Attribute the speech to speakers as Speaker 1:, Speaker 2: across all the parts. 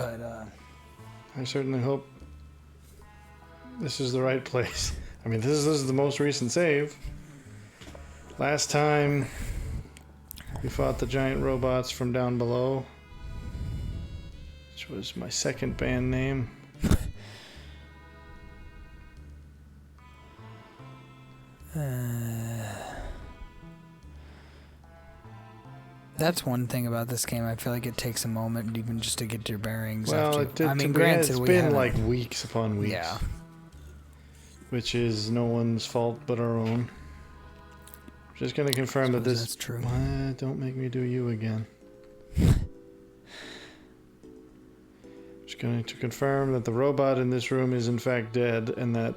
Speaker 1: But,
Speaker 2: I certainly hope this is the right place. I mean, this is the most recent save. Last time we fought the giant robots from down below, which was my second band name.
Speaker 1: That's one thing about this game. I feel like it takes a moment even just to get your bearings.
Speaker 2: Well,
Speaker 1: after.
Speaker 2: it did.
Speaker 1: I mean,
Speaker 2: Granted, it's been
Speaker 1: haven't-
Speaker 2: like weeks upon weeks.
Speaker 1: Yeah.
Speaker 2: Which is no one's fault but our own. Just gonna confirm that this.
Speaker 1: That's true.
Speaker 2: Don't make me do you again. Just going to confirm that the robot in this room is in fact dead, and that.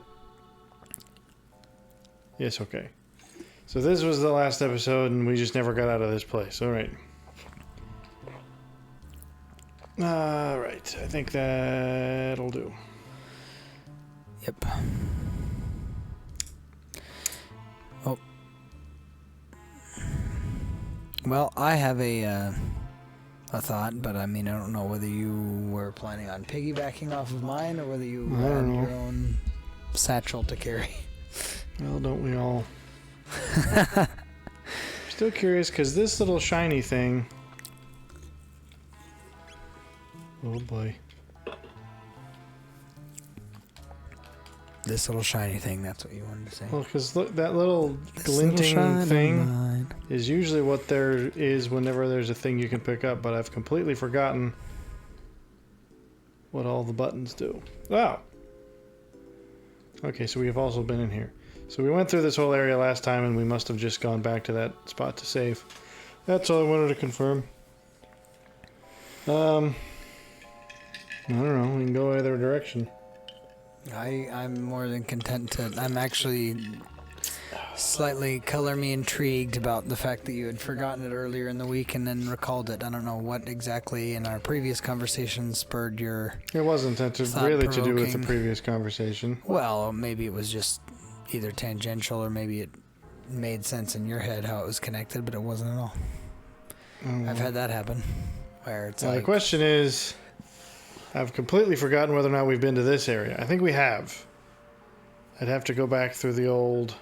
Speaker 2: Yes, okay. So this was the last episode, and we just never got out of this place. All right. All right. I think that'll do.
Speaker 1: Yep. Oh. Well, I have a thought, but I mean, I don't know whether you were planning on piggybacking off of mine or whether you had your own satchel to carry.
Speaker 2: Well, don't we all? Still curious, because this little shiny thing... Oh boy.
Speaker 1: This little shiny thing, that's what you wanted to say.
Speaker 2: Well, because look, that little glinting thing is usually what there is whenever there's a thing you can pick up, but I've completely forgotten what all the buttons do. Wow! Okay, so we have also been in here. So we went through this whole area last time, and we must have just gone back to that spot to save. That's all I wanted to confirm. I don't know, we can go either direction.
Speaker 1: I'm more than content to... I'm actually slightly color me intrigued about the fact that you had forgotten it earlier in the week and then recalled it. I don't know what exactly in our previous conversation spurred your...
Speaker 2: It wasn't really to do with the previous conversation.
Speaker 1: Well, maybe it was just either tangential or maybe it made sense in your head how it was connected, but it wasn't at all. I've had that happen. Where it's
Speaker 2: the question is... I've completely forgotten whether or not we've been to this area. I think we have. I'd have to go back through the old...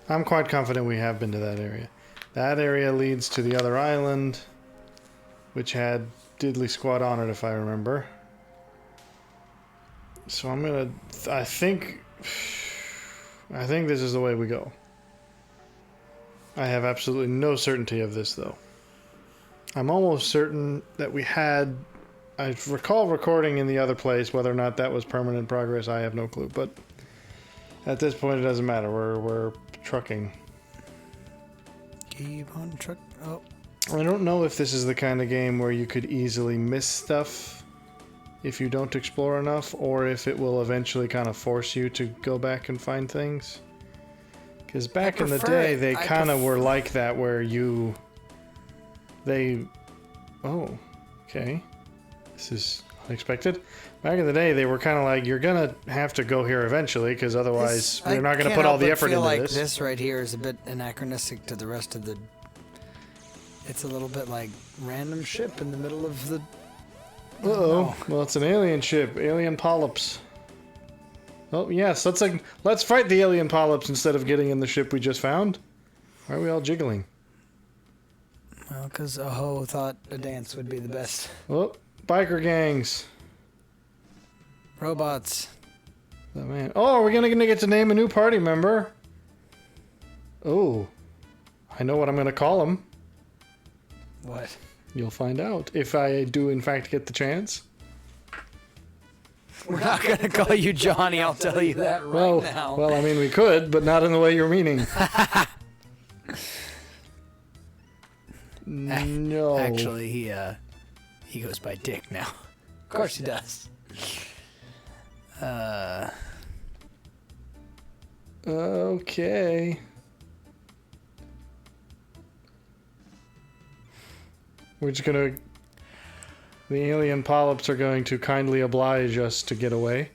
Speaker 2: I'm quite confident we have been to that area. That area leads to the other island, which had diddly squat on it, if I remember. So I'm gonna... I think this is the way we go. I have absolutely no certainty of this, though. I'm almost certain that we had... I recall recording in the other place. Whether or not that was permanent progress, I have no clue. But at this point, it doesn't matter. We're trucking.
Speaker 1: Keep on truck. Oh.
Speaker 2: I don't know if this is the kind of game where you could easily miss stuff if you don't explore enough, or if it will eventually kind of force you to go back and find things. Because back in the day, they kind of were like that, where Oh, okay. This is unexpected. Back in the day, they were kind of like, you're going to have to go here eventually, because otherwise we're not going to put all the effort into this.
Speaker 1: This right here is a bit anachronistic to the rest of the... It's a little bit like random ship in the middle of the...
Speaker 2: Uh-oh. Well, it's an alien ship. Alien polyps. Oh, yes. Let's fight the alien polyps instead of getting in the ship we just found. Why are we all jiggling?
Speaker 1: Well, because Oho thought a dance would be the best.
Speaker 2: Oh, biker gangs.
Speaker 1: Robots.
Speaker 2: Oh, man. Oh, are we going to get to name a new party member? Oh. I know what I'm going to call them.
Speaker 1: What?
Speaker 2: You'll find out if I do, in fact, get the chance.
Speaker 1: We're not going to call you Johnny, I'll tell you that right now.
Speaker 2: Well, I mean, we could, but not in the way you're meaning. No.
Speaker 1: Actually, he goes by Dick now. Of course he does.
Speaker 2: Okay. We're just gonna... The alien polyps are going to kindly oblige us to get away.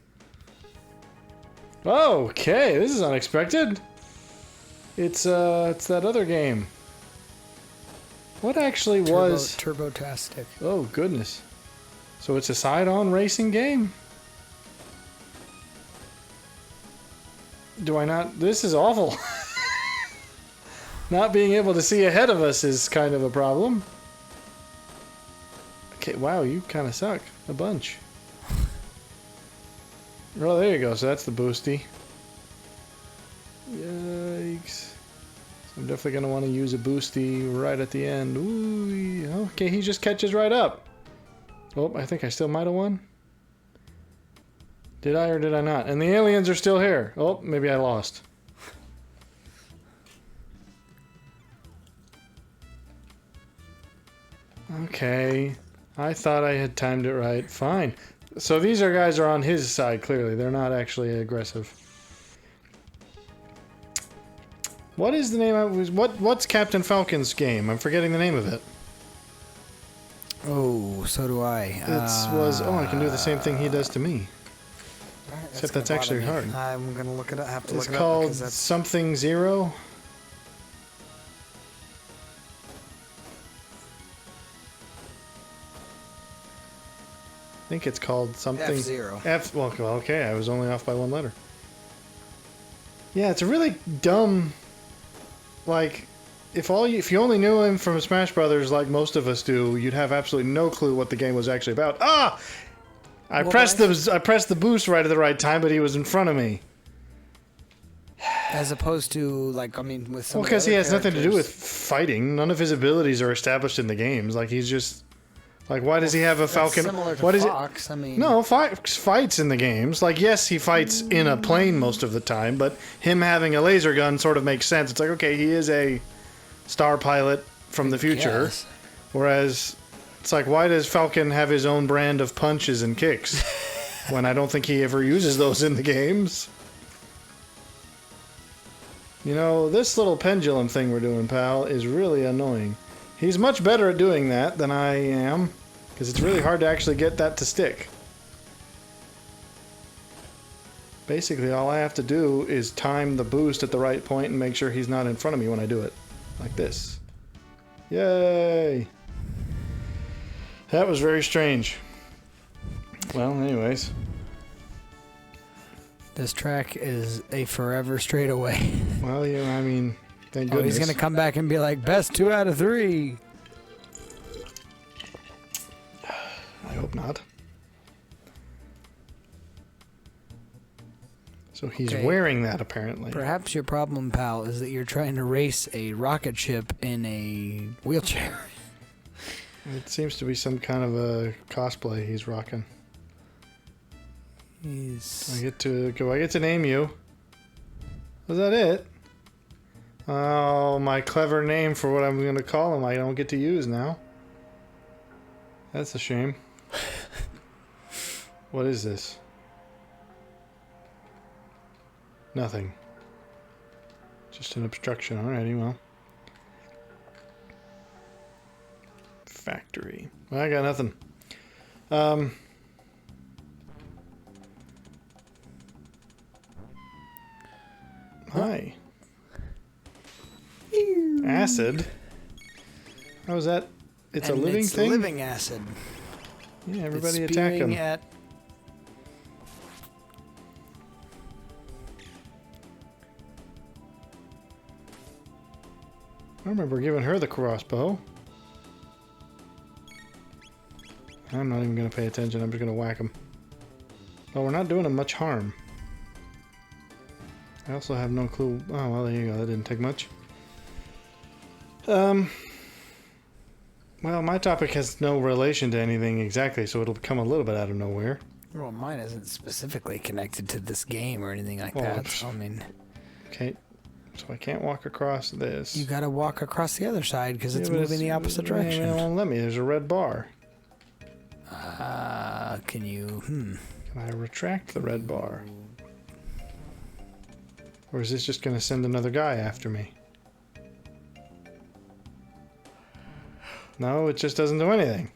Speaker 2: Okay, this is unexpected. It's that other game. What actually was...
Speaker 1: Turbo-tastic.
Speaker 2: Oh, goodness. So it's a side-on racing game? Do I not... This is awful. Not being able to see ahead of us is kind of a problem. Okay, wow, you kind of suck. A bunch. Oh, there you go. So that's the boosty. Yikes. So I'm definitely going to want to use a boosty right at the end. Ooh, okay, he just catches right up. Oh, I think I still might have won. Did I or did I not? And the aliens are still here. Oh, maybe I lost. Okay. I thought I had timed it right. Fine. So these guys are on his side, clearly. They're not actually aggressive. What is the name of... What's Captain Falcon's game? I'm forgetting the name of it.
Speaker 1: Oh, so do I.
Speaker 2: Oh, I can do the same thing he does to me. Except that's actually hard.
Speaker 1: I'm gonna look it up. Have to look it up.
Speaker 2: It's called something zero. I think it's called something...
Speaker 1: F-Zero.
Speaker 2: Well, okay, I was only off by one letter. Yeah, it's a really dumb... Like, if you only knew him from Smash Brothers like most of us do, you'd have absolutely no clue what the game was actually about. Ah! I pressed the boost right at the right time, but he was in front of me.
Speaker 1: As opposed to, like, I mean, with some...
Speaker 2: Well, because he has nothing to do with fighting. None of his abilities are established in the games. Like, he's just... Like, why does he have a Falcon?
Speaker 1: Similar to
Speaker 2: what is
Speaker 1: Fox,
Speaker 2: it?
Speaker 1: I mean...
Speaker 2: No, fights in the games. Like, yes, he fights in a plane most of the time, but him having a laser gun sort of makes sense. It's like, okay, he is a star pilot from the future.
Speaker 1: Yes.
Speaker 2: Whereas, it's like, why does Falcon have his own brand of punches and kicks? When I don't think he ever uses those in the games. You know, this little pendulum thing we're doing, pal, is really annoying. He's much better at doing that than I am, because it's really hard to actually get that to stick. Basically, all I have to do is time the boost at the right point and make sure he's not in front of me when I do it. Like this. Yay! That was very strange. Well, anyways.
Speaker 1: This track is a forever straightaway.
Speaker 2: Well, yeah, I mean... Thank goodness.
Speaker 1: He's going to come back and be like, best 2 out of 3.
Speaker 2: I hope not. So he's wearing that, apparently.
Speaker 1: Perhaps your problem, pal, is that you're trying to race a rocket ship in a wheelchair.
Speaker 2: It seems to be some kind of a cosplay he's rocking. I get to name you. Was that it? Oh, my clever name for what I'm going to call him I don't get to use now. That's a shame. What is this? Nothing. Just an obstruction. Alrighty, well. Factory. Well, I got nothing. Hi. Acid? How is that? It's a living thing?
Speaker 1: It's living acid.
Speaker 2: Yeah, everybody attack him.
Speaker 1: At...
Speaker 2: I remember giving her the crossbow. I'm not even going to pay attention. I'm just going to whack him. Oh, we're not doing him much harm. I also have no clue. Oh, well, there you go. That didn't take much. Well, my topic has no relation to anything exactly, so it'll come a little bit out of nowhere.
Speaker 1: Well, mine isn't specifically connected to this game or anything like that. So, I mean...
Speaker 2: Okay, so I can't walk across this.
Speaker 1: You gotta walk across the other side because it's moving the opposite direction.
Speaker 2: It won't let me. There's a red bar.
Speaker 1: Can you...
Speaker 2: Can I retract the red bar? Or is this just going to send another guy after me? No, it just doesn't do anything.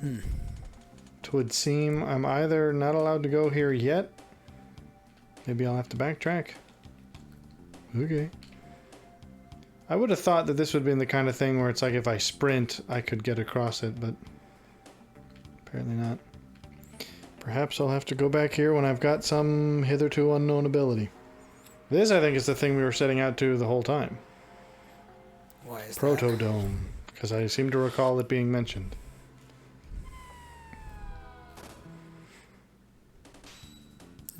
Speaker 2: It would seem I'm either not allowed to go here yet. Maybe I'll have to backtrack. Okay. I would have thought that this would have been the kind of thing where it's like if I sprint, I could get across it, but apparently not. Perhaps I'll have to go back here when I've got some hitherto unknown ability. This, I think, is the thing we were setting out to the whole time.
Speaker 1: Why is that?
Speaker 2: Protodome, because I seem to recall it being mentioned.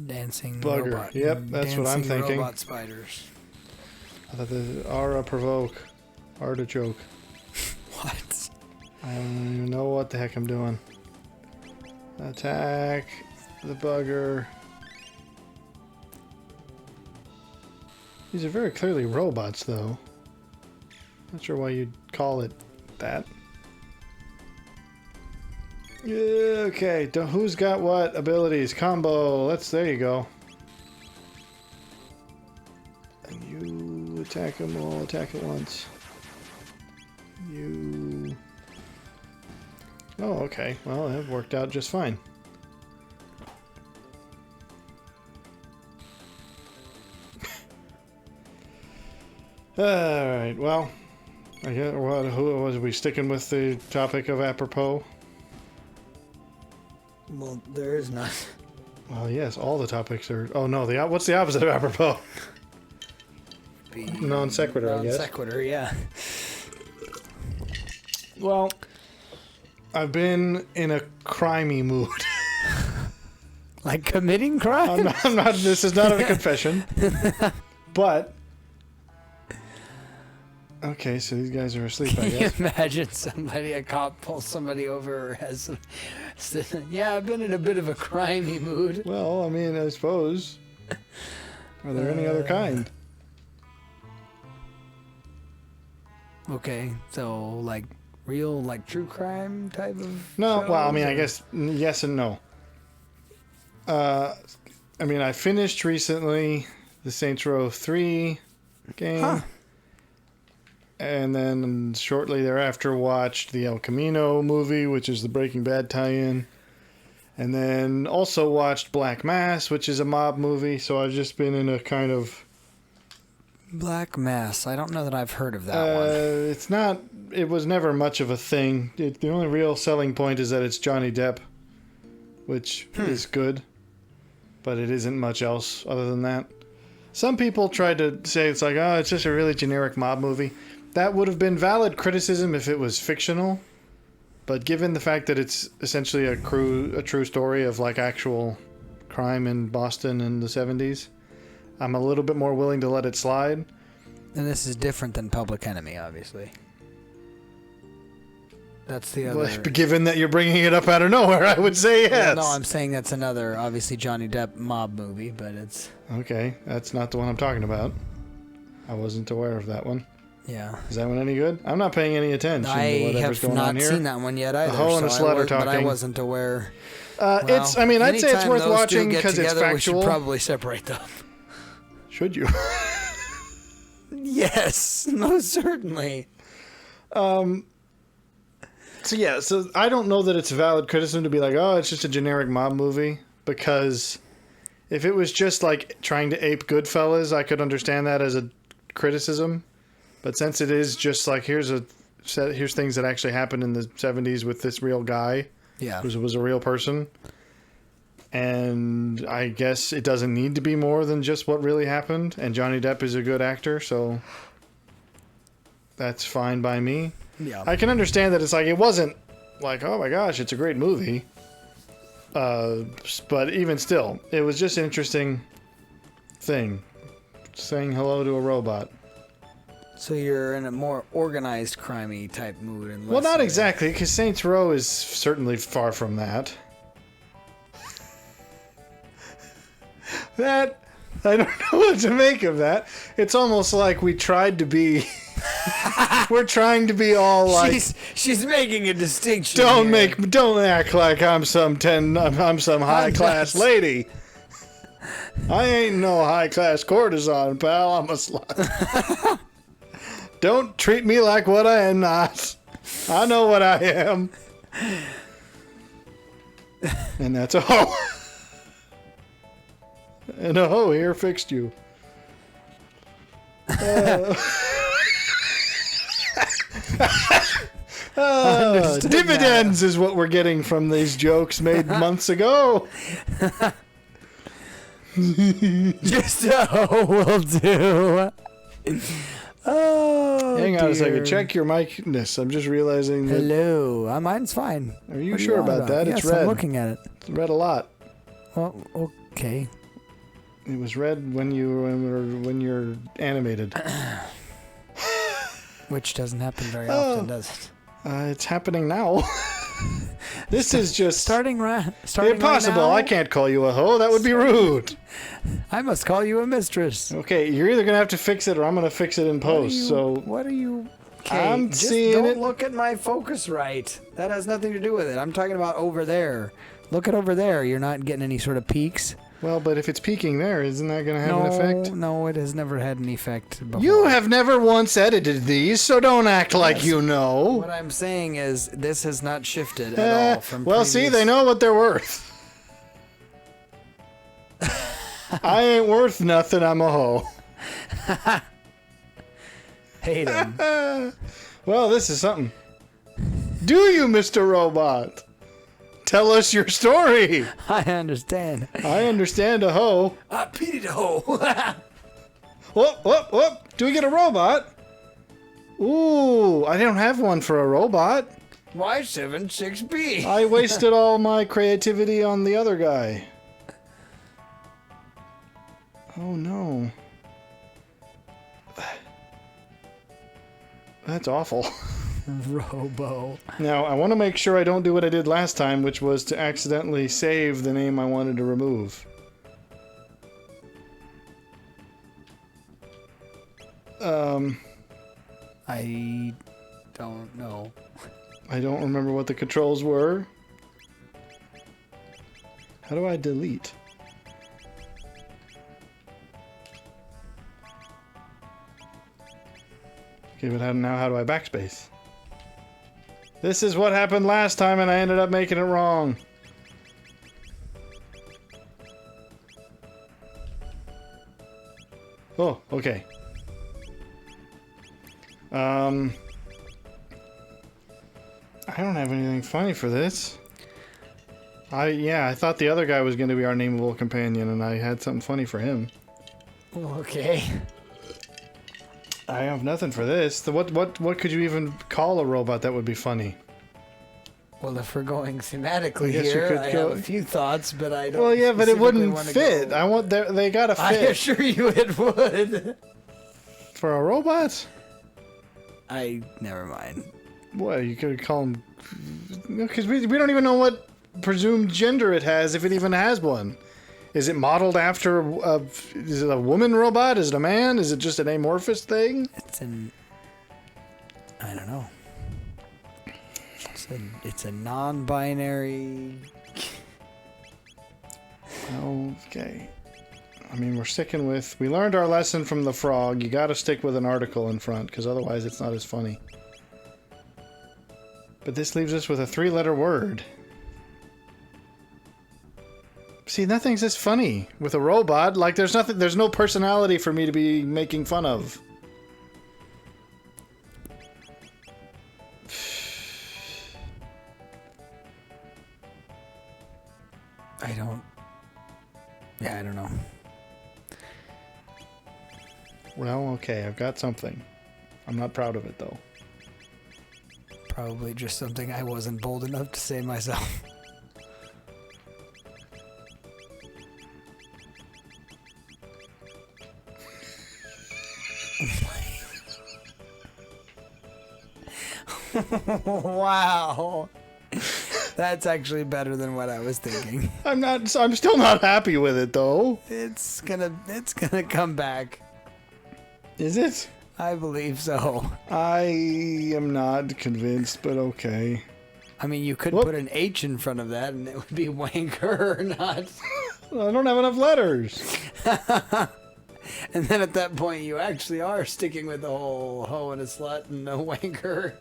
Speaker 1: Dancing
Speaker 2: Bugger.
Speaker 1: robot.
Speaker 2: Yep, that's what I'm
Speaker 1: dancing
Speaker 2: thinking.
Speaker 1: Robot spiders.
Speaker 2: I thought the aura provoke. Artichoke.
Speaker 1: What?
Speaker 2: I don't even know what the heck I'm doing. Attack the bugger. These are very clearly robots, though. Not sure why you'd call it that. Yeah, okay, who's got what abilities? Combo. There you go. And you attack them all. Attack at once. You. Oh, okay. Well, that worked out just fine. Alright, well, I guess, who was we sticking with the topic of apropos?
Speaker 1: Well, there is none.
Speaker 2: Well, yes, all the topics are... Oh, no, what's the opposite of apropos? Non sequitur, I guess.
Speaker 1: Non sequitur, yeah.
Speaker 2: Well, I've been in a crimey mood.
Speaker 1: Like committing crime?
Speaker 2: I'm not, this is not a confession. But... Okay, so these guys are asleep, I guess.
Speaker 1: Can you imagine a cop pulls somebody over or has yeah, I've been in a bit of a crimey mood.
Speaker 2: Well, I mean, I suppose. Are there any other kind?
Speaker 1: Okay, so like real, like true crime type of
Speaker 2: No, well, I mean,
Speaker 1: shows,
Speaker 2: I
Speaker 1: or-
Speaker 2: guess yes and no. I mean, I finished recently the Saints Row 3 game.
Speaker 1: Huh.
Speaker 2: And then shortly thereafter watched the El Camino movie, which is the Breaking Bad tie-in. And then also watched Black Mass, which is a mob movie. So I've just been in a kind of...
Speaker 1: Black Mass. I don't know that I've heard of that one.
Speaker 2: It's not... It was never much of a thing. The only real selling point is that it's Johnny Depp, which is good. But it isn't much else other than that. Some people tried to say it's like, oh, it's just a really generic mob movie. That would have been valid criticism if it was fictional. But given the fact that it's essentially a true story of like actual crime in Boston in the 70s, I'm a little bit more willing to let it slide.
Speaker 1: And this is different than Public Enemy, obviously. That's the other...
Speaker 2: Well, given that you're bringing it up out of nowhere, I would say yes.
Speaker 1: No, I'm saying that's another, obviously, Johnny Depp mob movie, but it's...
Speaker 2: Okay, that's not the one I'm talking about. I wasn't aware of that one.
Speaker 1: Yeah.
Speaker 2: Is that one any good? I'm not paying any attention to
Speaker 1: I
Speaker 2: whatever's
Speaker 1: have
Speaker 2: going on
Speaker 1: not
Speaker 2: here.
Speaker 1: seen that one yet either.
Speaker 2: Hoe and a
Speaker 1: so
Speaker 2: slut
Speaker 1: I
Speaker 2: are
Speaker 1: was, But I
Speaker 2: talking.
Speaker 1: wasn't aware.
Speaker 2: It's. I mean, I'd say it's
Speaker 1: anytime
Speaker 2: worth
Speaker 1: those two
Speaker 2: watching
Speaker 1: get
Speaker 2: because it's
Speaker 1: together,
Speaker 2: factual.
Speaker 1: We should probably separate them.
Speaker 2: Should you?
Speaker 1: Yes, most certainly.
Speaker 2: So yeah, so I don't know that it's a valid criticism to be like, oh, it's just a generic mob movie, because if it was just like trying to ape Goodfellas, I could understand that as a criticism. But since it is just like here's things that actually happened in the 70s with this real guy,
Speaker 1: Yeah.
Speaker 2: who was a real person, and I guess it doesn't need to be more than just what really happened. And Johnny Depp is a good actor, so that's fine by me.
Speaker 1: Yeah.
Speaker 2: I can understand that it's like, it wasn't like, oh my gosh, it's a great movie. But even still, it was just an interesting thing. Saying hello to a robot.
Speaker 1: So you're in a more organized, crimey type mood. And
Speaker 2: Well,
Speaker 1: less
Speaker 2: not
Speaker 1: of a-
Speaker 2: exactly, because Saints Row is certainly far from that. That, I don't know what to make of that. It's almost like we tried to be... We're trying to be all like...
Speaker 1: She's making a distinction.
Speaker 2: Don't act like I'm some high class lady. I ain't no high class courtesan, pal. I'm a slut. Don't treat me like what I am not. I know what I am. And that's a hoe. And a hoe here fixed you.
Speaker 1: Understood
Speaker 2: Dividends is what we're getting from these jokes made months ago.
Speaker 1: Just a hoe will do. Oh,
Speaker 2: Hang on a second.
Speaker 1: dear.
Speaker 2: Check your micness. I'm just realizing that.
Speaker 1: Hello. Mine's fine.
Speaker 2: Are you
Speaker 1: What are
Speaker 2: sure
Speaker 1: on
Speaker 2: about that? It's
Speaker 1: Yes,
Speaker 2: red.
Speaker 1: I'm looking at it.
Speaker 2: It's red a lot.
Speaker 1: Well, okay.
Speaker 2: It was red when you're animated.
Speaker 1: Which doesn't happen very often, does it?
Speaker 2: It's happening now. This is just
Speaker 1: Starting
Speaker 2: impossible.
Speaker 1: right now,
Speaker 2: I can't call you a hoe. That would be rude.
Speaker 1: I must call you a mistress.
Speaker 2: Okay, you're either gonna have to fix it or I'm gonna fix it in post.
Speaker 1: What are you? Okay,
Speaker 2: I'm
Speaker 1: just
Speaker 2: seeing
Speaker 1: don't
Speaker 2: it.
Speaker 1: look at my focus right. That has nothing to do with it. I'm talking about over there. Look at over there. You're not getting any sort of peaks.
Speaker 2: Well, but if it's peaking there, isn't that gonna have an effect?
Speaker 1: No, it has never had an effect before.
Speaker 2: You have never once edited these, so don't act like you know.
Speaker 1: What I'm saying is this has not shifted at all from
Speaker 2: well, see, they know what they're worth. I ain't worth nothing. I'm a hoe.
Speaker 1: Hate him.
Speaker 2: Well, this is something. Do you, Mr. Robot? Tell us your story.
Speaker 1: I understand.
Speaker 2: I understand a hoe.
Speaker 1: I pity the hoe.
Speaker 2: Whoop, whoop, whoop. Do we get a robot? Ooh, I don't have one for a robot.
Speaker 1: Y76B.
Speaker 2: I wasted all my creativity on the other guy. Oh no. That's awful.
Speaker 1: Robo.
Speaker 2: Now, I want to make sure I don't do what I did last time, which was to accidentally save the name I wanted to remove.
Speaker 1: I don't know.
Speaker 2: I don't remember what the controls were. How do I delete? Okay, but how do I backspace? This is what happened last time and I ended up making it wrong. Oh, okay. I don't have anything funny for this. I thought the other guy was going to be our nameable companion and I had something funny for him.
Speaker 1: Okay.
Speaker 2: I have nothing for this. What could you even call a robot that would be funny?
Speaker 1: Well, if we're going thematically
Speaker 2: I guess you
Speaker 1: here,
Speaker 2: could
Speaker 1: I
Speaker 2: go-
Speaker 1: have a few thoughts, but I don't.
Speaker 2: Well, yeah, but it
Speaker 1: specifically
Speaker 2: wouldn't
Speaker 1: wanna
Speaker 2: fit.
Speaker 1: go-
Speaker 2: I want they gotta
Speaker 1: I
Speaker 2: fit
Speaker 1: assure you, it would.
Speaker 2: for a robot.
Speaker 1: Never mind.
Speaker 2: What you could call him? Because we don't even know what presumed gender it has, if it even has one. Is it modeled after is it a woman robot? Is it a man? Is it just an amorphous thing?
Speaker 1: I don't know. It's a non-binary.
Speaker 2: Okay. I mean, we're sticking with... We learned our lesson from the frog. You gotta stick with an article in front, because otherwise it's not as funny. But this leaves us with a 3-letter word. See, nothing's as funny with a robot. Like, there's no personality for me to be making fun of.
Speaker 1: I don't know.
Speaker 2: Well, okay, I've got something. I'm not proud of it, though.
Speaker 1: Probably just something I wasn't bold enough to say myself. Wow. That's actually better than what I was thinking.
Speaker 2: I'm still not happy with it, though.
Speaker 1: It's gonna come back.
Speaker 2: Is it?
Speaker 1: I believe so.
Speaker 2: I am not convinced, but okay.
Speaker 1: I mean, you could put an H in front of that and it would be wanker or not.
Speaker 2: I don't have enough letters.
Speaker 1: And then at that point, you actually are sticking with the whole hoe and a slut and no wanker.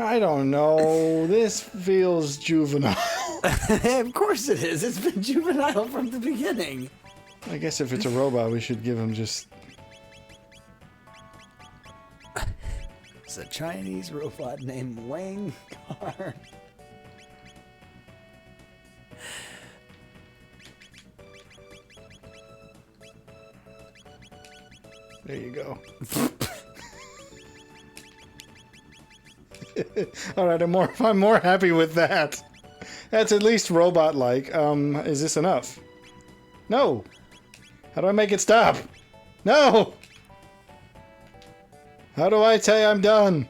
Speaker 2: I don't know. This feels juvenile.
Speaker 1: Of course it is. It's been juvenile from the beginning.
Speaker 2: I guess if it's a robot, we should give him just...
Speaker 1: a Chinese robot named Wang Car.
Speaker 2: There you go. All right, I'm more happy with that. That's at least robot-like. Is this enough? No. How do I make it stop? No. How do I say I'm done?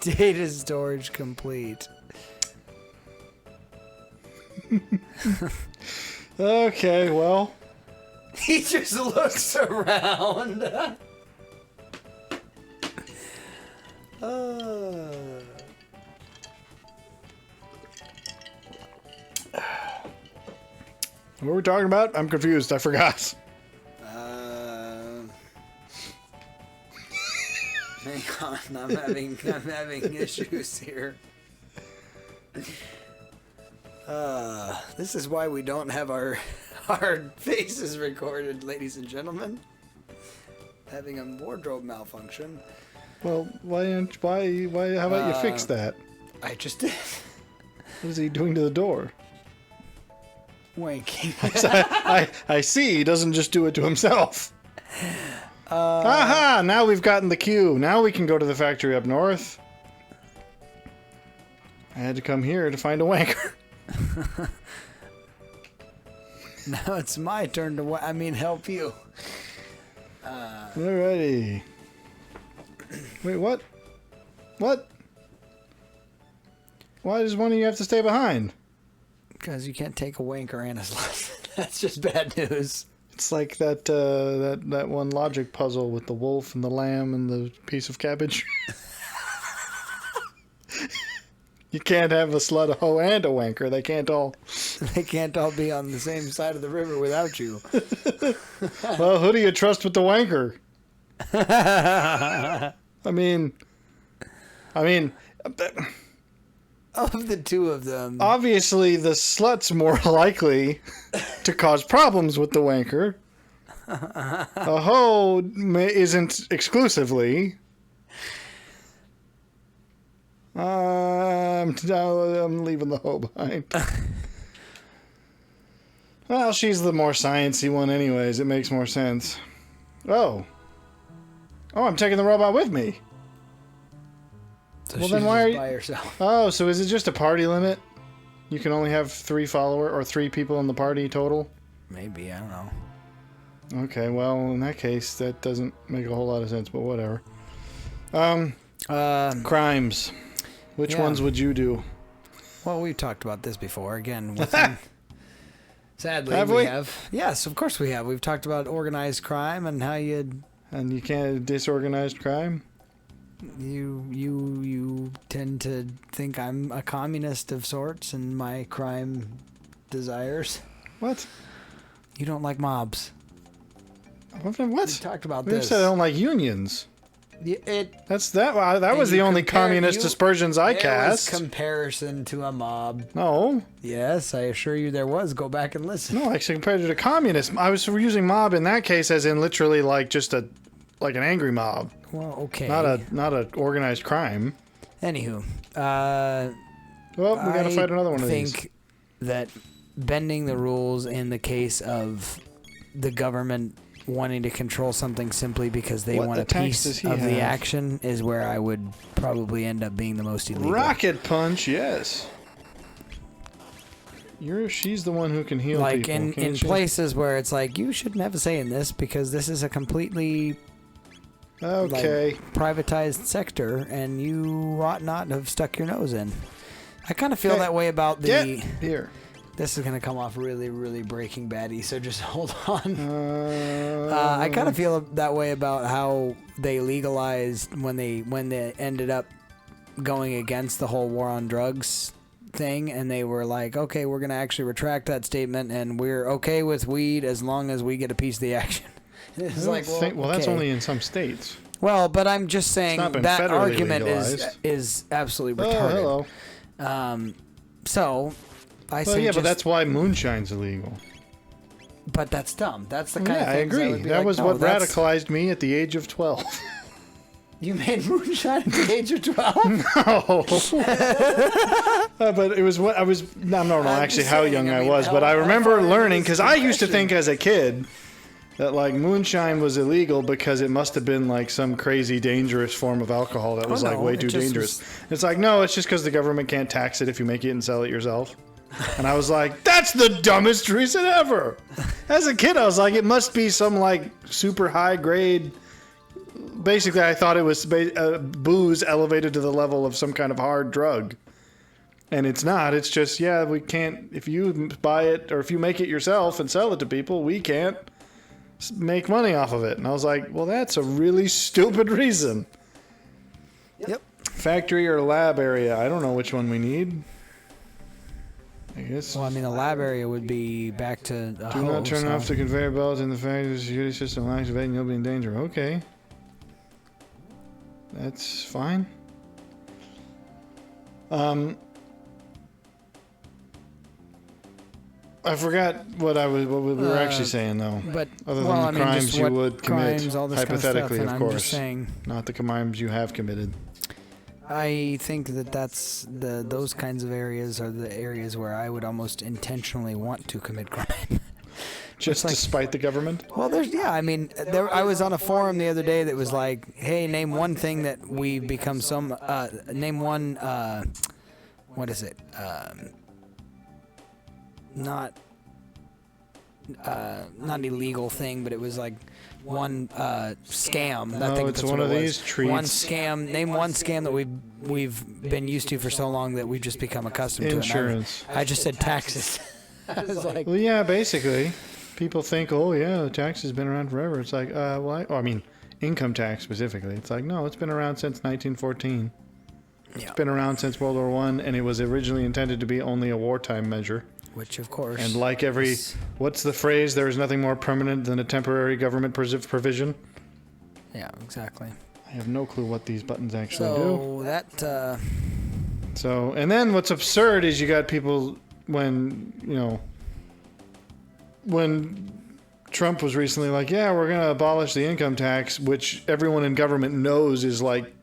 Speaker 1: Data storage complete.
Speaker 2: Okay, well.
Speaker 1: He just looks around.
Speaker 2: What were we talking about? I'm confused. I forgot.
Speaker 1: Hang on, I'm having issues here. This is why we don't have our faces recorded, ladies and gentlemen. Having a wardrobe malfunction.
Speaker 2: Well, why? How about you fix that?
Speaker 1: I just did.
Speaker 2: What is he doing to the door?
Speaker 1: Winking.
Speaker 2: I see. He doesn't just do it to himself. Aha! Now we've gotten the cue. Now we can go to the factory up north. I had to come here to find a wanker.
Speaker 1: Now it's my turn to help you.
Speaker 2: Alrighty. Wait, what? What? Why does one of you have to stay behind?
Speaker 1: Because you can't take a wanker and a slut. That's just bad news.
Speaker 2: It's like that one logic puzzle with the wolf and the lamb and the piece of cabbage. You can't have a slut, a hoe, and a wanker. They can't all
Speaker 1: be on the same side of the river without you.
Speaker 2: Well, who do you trust with the wanker? I mean,
Speaker 1: of the two of them,
Speaker 2: obviously the slut's more likely to cause problems with the wanker. A hoe isn't exclusively. I'm leaving the hoe behind. Well, she's the more sciencey one anyways. It makes more sense. Oh, I'm taking the robot with me.
Speaker 1: So
Speaker 2: well,
Speaker 1: she's
Speaker 2: then why are you
Speaker 1: by herself?
Speaker 2: Oh, so is it just a party limit? You can only have 3 people in the party total?
Speaker 1: Maybe, I don't know.
Speaker 2: Okay, well, in that case, that doesn't make a whole lot of sense, but whatever. Crimes. Which ones would you do?
Speaker 1: Well, we've talked about this before. Again, sadly,
Speaker 2: Have
Speaker 1: we
Speaker 2: we?
Speaker 1: have. Yes, of course we have. We've talked about organized crime and how you'd...
Speaker 2: And you can't disorganized crime?
Speaker 1: You tend to think I'm a communist of sorts in my crime desires.
Speaker 2: What?
Speaker 1: You don't like mobs.
Speaker 2: What?
Speaker 1: We talked about
Speaker 2: We
Speaker 1: this.
Speaker 2: said I don't like unions.
Speaker 1: That
Speaker 2: That was the only communist aspersions I cast.
Speaker 1: There was comparison to a mob.
Speaker 2: No.
Speaker 1: Yes, I assure you there was. Go back and listen.
Speaker 2: No, I compared it to communist. I was using mob in that case as in literally like just an angry mob.
Speaker 1: Well, okay.
Speaker 2: Not a organized crime.
Speaker 1: Anywho,
Speaker 2: well, we gotta fight another one of these.
Speaker 1: I think that bending the rules in the case of the government wanting to control something simply because they want a piece of the action is where I would probably end up being the most illegal.
Speaker 2: Rocket punch, yes. She's the one who can heal
Speaker 1: like
Speaker 2: people.
Speaker 1: in places where it's like you shouldn't have a say in this because this is a completely privatized sector and you ought not have stuck your nose in. I kind of feel that way about the...
Speaker 2: Here.
Speaker 1: This is going to come off really, really Breaking Bad-y, so just hold on. I kind of feel that way about how they legalized when they ended up going against the whole war on drugs thing, and they were like, okay, we're going to actually retract that statement, and we're okay with weed as long as we get a piece of the action. It's like, well,
Speaker 2: that's only in some states.
Speaker 1: Well, but I'm just saying that argument
Speaker 2: legalized.
Speaker 1: is absolutely retarded.
Speaker 2: Oh, hello.
Speaker 1: So, I
Speaker 2: Well,
Speaker 1: say
Speaker 2: yeah,
Speaker 1: just,
Speaker 2: but that's why moonshine's illegal.
Speaker 1: But that's dumb. That's the kind
Speaker 2: Yeah,
Speaker 1: of
Speaker 2: I
Speaker 1: things
Speaker 2: agree.
Speaker 1: would be
Speaker 2: That
Speaker 1: like,
Speaker 2: was
Speaker 1: no,
Speaker 2: what
Speaker 1: that's-
Speaker 2: radicalized me at the age of 12.
Speaker 1: You made moonshine at the age of 12?
Speaker 2: No. But it was what I was. I don't know
Speaker 1: I'm
Speaker 2: actually
Speaker 1: just
Speaker 2: how
Speaker 1: saying,
Speaker 2: young
Speaker 1: I
Speaker 2: I
Speaker 1: mean,
Speaker 2: was, but
Speaker 1: how
Speaker 2: I remember
Speaker 1: far into
Speaker 2: learning
Speaker 1: this
Speaker 2: because I used to
Speaker 1: discussion?
Speaker 2: think as a kid that like moonshine was illegal because it must have been like some crazy dangerous form of alcohol that was like
Speaker 1: no,
Speaker 2: way
Speaker 1: it
Speaker 2: too
Speaker 1: just
Speaker 2: dangerous. It's like no, it's just because the government can't tax it if you make it and sell it yourself. And I was like, that's the dumbest reason ever. As a kid, I was like, it must be some like super high grade. Basically, I thought it was booze elevated to the level of some kind of hard drug. And it's not. It's just, yeah, we can't, if you buy it or if you make it yourself and sell it to people, we can't make money off of it. And I was like, well, that's a really stupid reason.
Speaker 1: Yep.
Speaker 2: Factory or lab area, I don't know which one we need. I guess.
Speaker 1: Well, I mean, the lab area would be back to a
Speaker 2: Do
Speaker 1: hoe,
Speaker 2: not turn
Speaker 1: so-
Speaker 2: off the conveyor belts in the factory security system. Will activate and you'll be in danger. Okay. That's fine. I forgot what we were actually saying though.
Speaker 1: But
Speaker 2: Other than
Speaker 1: well,
Speaker 2: the
Speaker 1: I mean,
Speaker 2: crimes
Speaker 1: just
Speaker 2: you
Speaker 1: what
Speaker 2: would commit,
Speaker 1: crimes, all this kind of stuff,
Speaker 2: hypothetically,
Speaker 1: and
Speaker 2: of
Speaker 1: I'm
Speaker 2: course,
Speaker 1: just saying,
Speaker 2: not the crimes you have committed.
Speaker 1: I think that's those kinds of areas are the areas where I would almost intentionally want to commit crime.
Speaker 2: Just
Speaker 1: like-
Speaker 2: to spite the government.
Speaker 1: Well, I mean, I was on a forum the other day that was like, hey, name one thing that we become name one, what is it? Not illegal thing, but it was like one scam. I think
Speaker 2: it's
Speaker 1: that's
Speaker 2: one
Speaker 1: what
Speaker 2: of
Speaker 1: it
Speaker 2: these
Speaker 1: was.
Speaker 2: treats.
Speaker 1: One scam. Name one scam that we've been used to for so long that we've just become accustomed to it.
Speaker 2: Insurance.
Speaker 1: I just said taxes. I was like,
Speaker 2: Well, yeah, basically, people think, oh yeah, the tax has been around forever. It's like, I mean, income tax specifically. It's like, no, it's been around since 1914.
Speaker 1: yeah.
Speaker 2: It's been around since World War I, and it was originally intended to be only a wartime measure.
Speaker 1: Which of course.
Speaker 2: And like every, what's the phrase? There is nothing more permanent than a temporary government provision.
Speaker 1: Yeah, exactly.
Speaker 2: I have no clue what these buttons actually do.
Speaker 1: So that.
Speaker 2: So, and then what's absurd is you got people when Trump was recently like, yeah, we're going to abolish the income tax, which everyone in government knows is like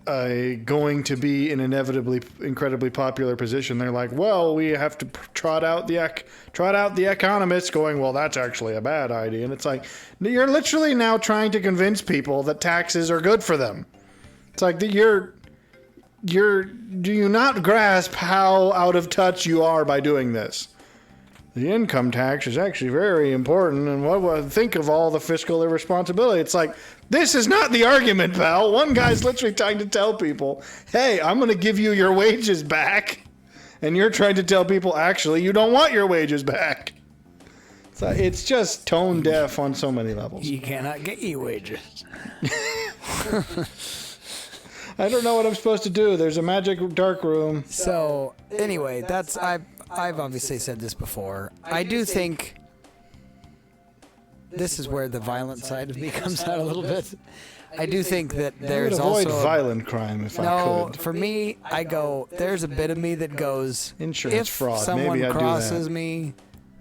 Speaker 2: going to be an inevitably incredibly popular position. They're like, well, we have to trot out the economists going, well, that's actually a bad idea. And it's like, you're literally now trying to convince people that taxes are good for them. It's like do you not grasp how out of touch you are by doing this? The income tax is actually very important, and think of all the fiscal irresponsibility. It's like, this is not the argument, pal. One guy's literally trying to tell people, hey, I'm going to give you your wages back, and you're trying to tell people, actually, you don't want your wages back. So it's just tone deaf on so many levels.
Speaker 1: You cannot get your wages.
Speaker 2: I don't know what I'm supposed to do. There's a magic dark room.
Speaker 1: So anyway, I've obviously said this before. I do think this is where the violent side of me comes out a little bit. I do think that
Speaker 2: I would
Speaker 1: there's
Speaker 2: avoid
Speaker 1: also
Speaker 2: violent crime if I
Speaker 1: no.
Speaker 2: could.
Speaker 1: For me, I go. There's a bit of me that goes.
Speaker 2: Insurance
Speaker 1: if
Speaker 2: fraud.
Speaker 1: someone
Speaker 2: Maybe I'd do
Speaker 1: crosses
Speaker 2: that.
Speaker 1: me,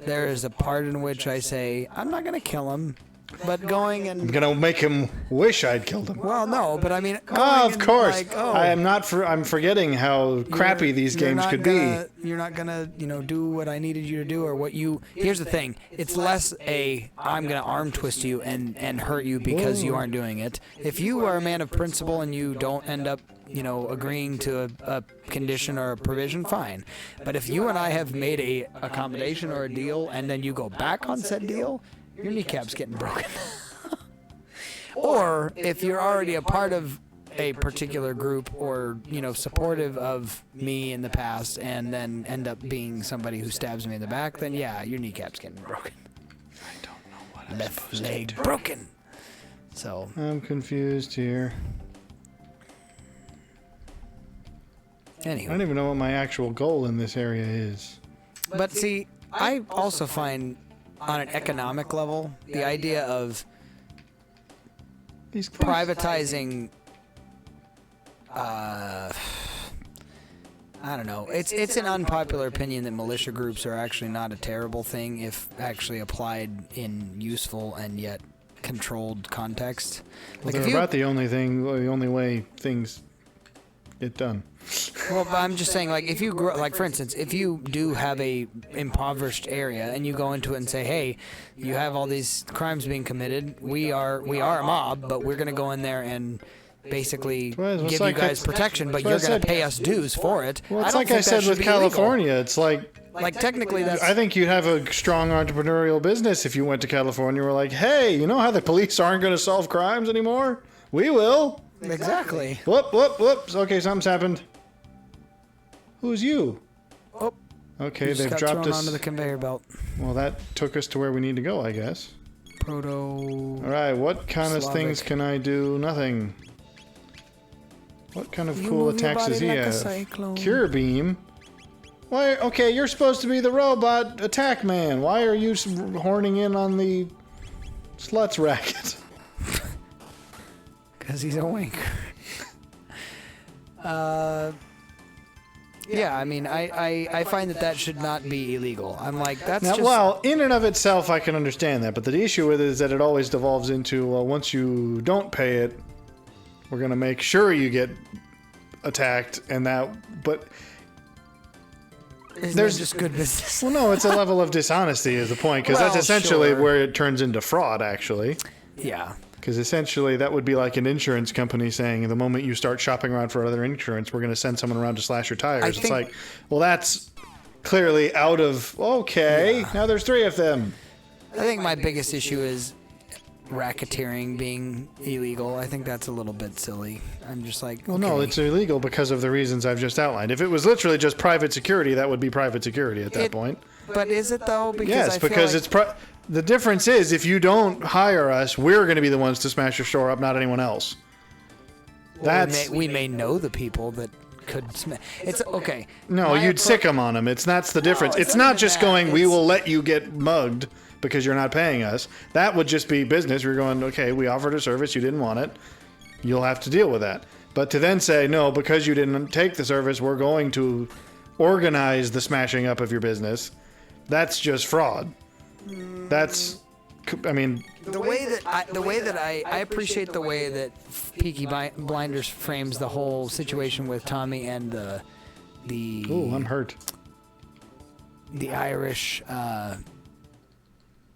Speaker 1: there is a part in which I say I'm not going to kill him, but going
Speaker 2: I'm
Speaker 1: and
Speaker 2: gonna make him wish I'd killed him.
Speaker 1: well, no, but I mean,
Speaker 2: Oh,
Speaker 1: going
Speaker 2: of
Speaker 1: and
Speaker 2: course.
Speaker 1: like, oh,
Speaker 2: I am not. I'm forgetting how crappy
Speaker 1: you're-
Speaker 2: these
Speaker 1: you're
Speaker 2: games
Speaker 1: not
Speaker 2: could
Speaker 1: gonna, You're not gonna, do what I needed you to do, or what you. Here's the thing: it's less I'm gonna arm twist you and hurt you because you aren't doing it. If you are a man of principle and you don't end up, agreeing to a condition or a provision, fine. But if you and I have made a accommodation or a deal, and then you go back on said deal, your kneecap's getting broken. Or if you're already a part of a particular group or, supportive of me in the past and then end up being somebody who stabs me in the back, then yeah, your kneecap's getting broken.
Speaker 2: I don't know what I'm
Speaker 1: Left
Speaker 2: supposed
Speaker 1: leg
Speaker 2: to do.
Speaker 1: broken. So,
Speaker 2: I'm confused here. I
Speaker 1: anyway.
Speaker 2: don't even know what my actual goal in this area is.
Speaker 1: But see, I also find on an economic level, the idea of
Speaker 2: These
Speaker 1: privatizing I don't know. It's an unpopular opinion that militia groups are actually not a terrible thing if actually applied in useful and yet controlled context.
Speaker 2: Like they're about the only way things get done.
Speaker 1: Well, but I'm just saying, like, if you grow, like, for instance, if you do have a impoverished area and you go into it and say, hey, you have all these crimes being committed, we are a mob, but we're gonna go in there and basically give you guys protection, but you're going to pay us dues for it.
Speaker 2: Well, it's like I said with California. It's like
Speaker 1: technically that's...
Speaker 2: I think you'd have a strong entrepreneurial business if you went to California and were like, hey, you know how the police aren't going to solve crimes anymore? We will.
Speaker 1: Exactly.
Speaker 2: Whoops. Okay, something's happened. Who's you?
Speaker 1: Oh.
Speaker 2: Okay, they've dropped us
Speaker 1: onto the conveyor belt.
Speaker 2: Well, that took us to where we need to go, I guess.
Speaker 1: Proto...
Speaker 2: All right, what kind of things can I do? Nothing. What kind of cool attacks does he have? Cure beam? Why? Okay, you're supposed to be the robot attack man. Why are you horning in on the sluts racket?
Speaker 1: Because he's a wanker. Yeah, I mean, I find that should not be illegal. I'm like, that's
Speaker 2: now,
Speaker 1: just...
Speaker 2: Well, in and of itself, I can understand that. But the issue with it is that it always devolves into, well, once you don't pay it, we're going to make sure you get attacked, and that... But...
Speaker 1: There's just good business.
Speaker 2: Well, no, it's a level of dishonesty is the point, because that's essentially where it turns into fraud, actually.
Speaker 1: Yeah.
Speaker 2: Because essentially that would be like an insurance company saying the moment you start shopping around for other insurance, we're going to send someone around to slash your tires. It's like, well, that's clearly out of... Okay, now there's 3 of them.
Speaker 1: I think my biggest issue is racketeering being illegal. I think that's a little bit silly. I'm just like,
Speaker 2: well, no, it's illegal because of the reasons I've just outlined. If it was literally just private security, that would be private security at that point.
Speaker 1: But is it though? Because
Speaker 2: yes, because it's the difference is if you don't hire us, we're going to be the ones to smash your store up, not anyone else.
Speaker 1: Well, we may know the people that could smash. It's okay.
Speaker 2: No, you'd sick them on them. That's the difference. It's not just going, we will let you get mugged because you're not paying us. That would just be business. We're going, okay, we offered a service, you didn't want it. You'll have to deal with that. But to then say, no, because you didn't take the service, we're going to organize the smashing up of your business, that's just fraud. That's, I mean...
Speaker 1: The way that I appreciate the way that Peaky Blinders frames the whole situation with Tommy and the
Speaker 2: Ooh, I'm hurt.
Speaker 1: The Irish...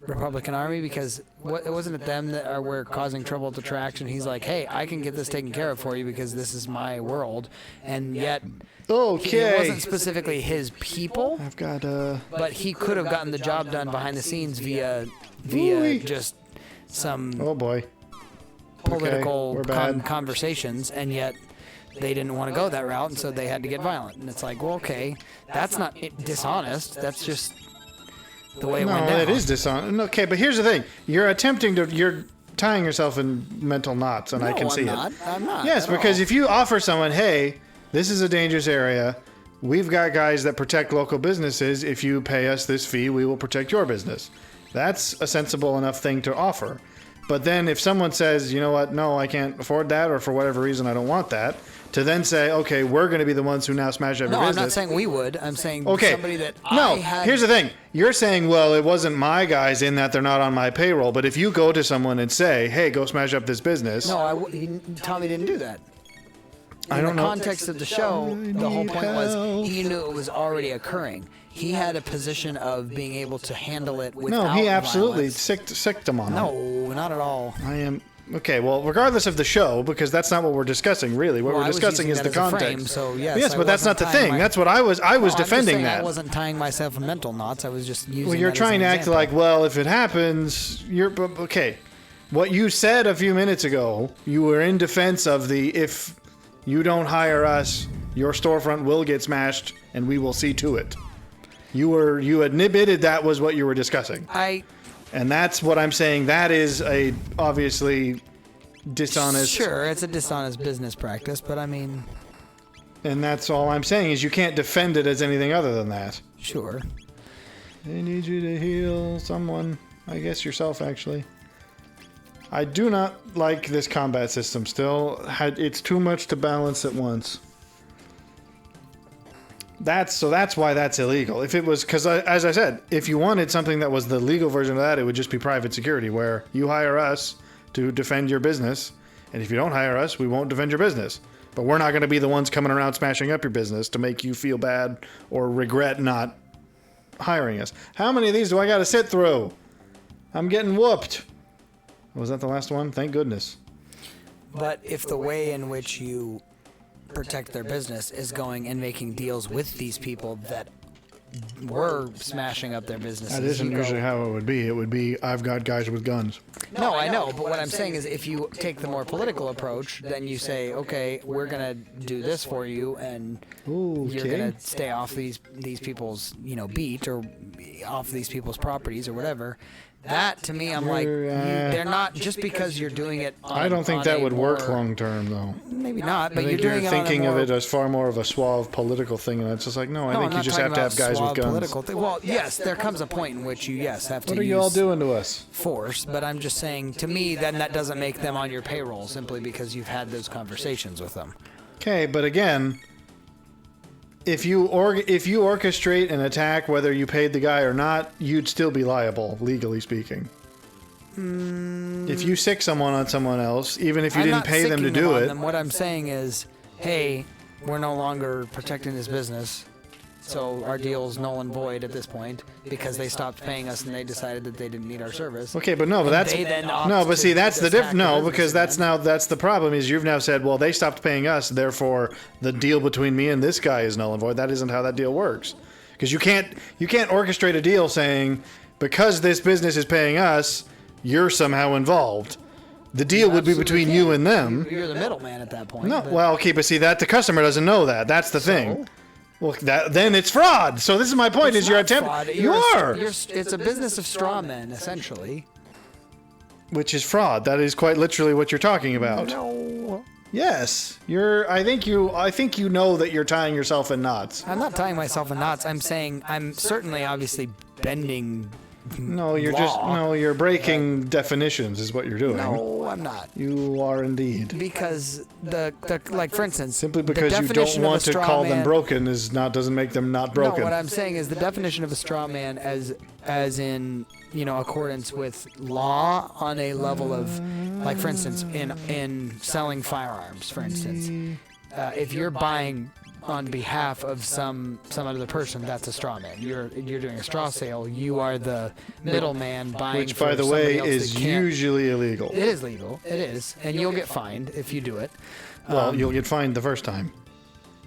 Speaker 1: Republican Army, because it wasn't it them that were causing trouble at the tracks, and he's like, hey, I can get this taken care of for you because this is my world, and yet it wasn't specifically his people.
Speaker 2: I've got
Speaker 1: but he could have gotten the job done behind the scenes via just some political conversations, and yet they didn't want to go that route, and so they had to get violent. And it's like, well, okay, that's not dishonest. That's just the way it went down.
Speaker 2: No, it is dishonest. Okay, but here's the thing. You're tying yourself in mental knots, and I can see it.
Speaker 1: I'm not.
Speaker 2: Yes, because if you offer someone, hey, this is a dangerous area. We've got guys that protect local businesses. If you pay us this fee, we will protect your business. That's a sensible enough thing to offer. But then if someone says, you know what, no, I can't afford that, or for whatever reason I don't want that, to then say, okay, we're going to be the ones who now smash every business.
Speaker 1: No, I'm not saying we would. I'm saying somebody that
Speaker 2: here's the thing. You're saying, well, it wasn't my guys in that they're not on my payroll. But if you go to someone and say, hey, go smash up this business.
Speaker 1: No, Tommy didn't do that. In the context of the show, the whole point was he knew it was already occurring. He had a position of being able to handle it without
Speaker 2: No, he absolutely sicked them on him.
Speaker 1: No, not at all.
Speaker 2: I am... Okay, well, regardless of the show, because that's not what we're discussing, really. What we're discussing is the context.
Speaker 1: Yes,
Speaker 2: but that's not the thing. That's what I was defending that.
Speaker 1: I wasn't tying myself in mental knots. I was just using.
Speaker 2: Well, you're trying to act like, well, if it happens, okay. What you said a few minutes ago, you were in defense of the if you don't hire us, your storefront will get smashed, and we will see to it. You admitted that was what you were discussing. And that's what I'm saying. That is a obviously dishonest.
Speaker 1: Sure, it's a dishonest business practice, but I mean.
Speaker 2: And that's all I'm saying is you can't defend it as anything other than that.
Speaker 1: Sure.
Speaker 2: They need you to heal someone. I guess yourself, actually. I do not like this combat system still. It's too much to balance at once. That's why that's illegal. If it was, because as I said, if you wanted something that was the legal version of that, it would just be private security, where you hire us to defend your business, and if you don't hire us, we won't defend your business. But we're not going to be the ones coming around smashing up your business to make you feel bad or regret not hiring us. How many of these do I got to sit through? I'm getting whooped. Was that the last one? Thank goodness.
Speaker 1: But if the way in which you protect their business is going and making deals with these people that were smashing up their businesses.
Speaker 2: That isn't usually how it would be. It would be, I've got guys with guns.
Speaker 1: No, I know, but what I'm saying is if you take the more political approach, then you say, okay, we're going to do this for you, and you're going to stay off these people's, beat, or off these people's properties or whatever. That, to me, I'm like, they're not, just because you're doing it on
Speaker 2: I don't think that would work long term, though.
Speaker 1: Maybe not, but
Speaker 2: you're doing it thinking of it as far more of a suave political thing, and it's just like, no, I think you just have to have guys with guns.
Speaker 1: Well, yes, there comes a point in which you, have to use...
Speaker 2: What are you all doing to us?
Speaker 1: Force, but I'm just saying, to me, then that doesn't make them on your payroll, simply because you've had those conversations with them.
Speaker 2: Okay, but again... If you orchestrate an attack, whether you paid the guy or not, you'd still be liable, legally speaking. If you sick someone on someone else, even if you didn't pay them to do it...
Speaker 1: What I'm saying is, hey, we're no longer protecting this business, so our deal's null and void at this point, because they stopped paying us and they decided that they didn't need our service.
Speaker 2: Okay, but no, but that's... No, but see, that's the difference. No, because that's the problem, is you've now said, well, they stopped paying us, therefore the deal between me and this guy is null and void. That isn't how that deal works. Because you can't orchestrate a deal saying, because this business is paying us, you're somehow involved. The deal would be between you and them.
Speaker 1: You're the middleman at that point.
Speaker 2: No, well, okay, but see, that the customer doesn't know that. That's the thing. Well, then it's fraud. So this is my point: is your attempt? You are.
Speaker 1: It's a business of straw men, essentially.
Speaker 2: Which is fraud. That is quite literally what you're talking about.
Speaker 1: No.
Speaker 2: Yes, I think you know that you're tying yourself in knots.
Speaker 1: I'm not tying myself in knots. I'm saying I'm certainly, obviously, bending.
Speaker 2: No, you're breaking definitions is what you're doing.
Speaker 1: No, I'm not.
Speaker 2: You are indeed.
Speaker 1: Because like, for instance,
Speaker 2: simply because you don't want to call them broken doesn't make them not broken.
Speaker 1: No, what I'm saying is the definition of a straw man as in, accordance with law on a level of, like, for instance, in selling firearms, for instance, if you're buying on behalf of some other person, that's a straw man. You're doing a straw sale. You are the middleman buying.
Speaker 2: Which, by the way, is usually illegal.
Speaker 1: It is legal. It is, and you'll get fined if you do it.
Speaker 2: Well, you'll get fined the first time.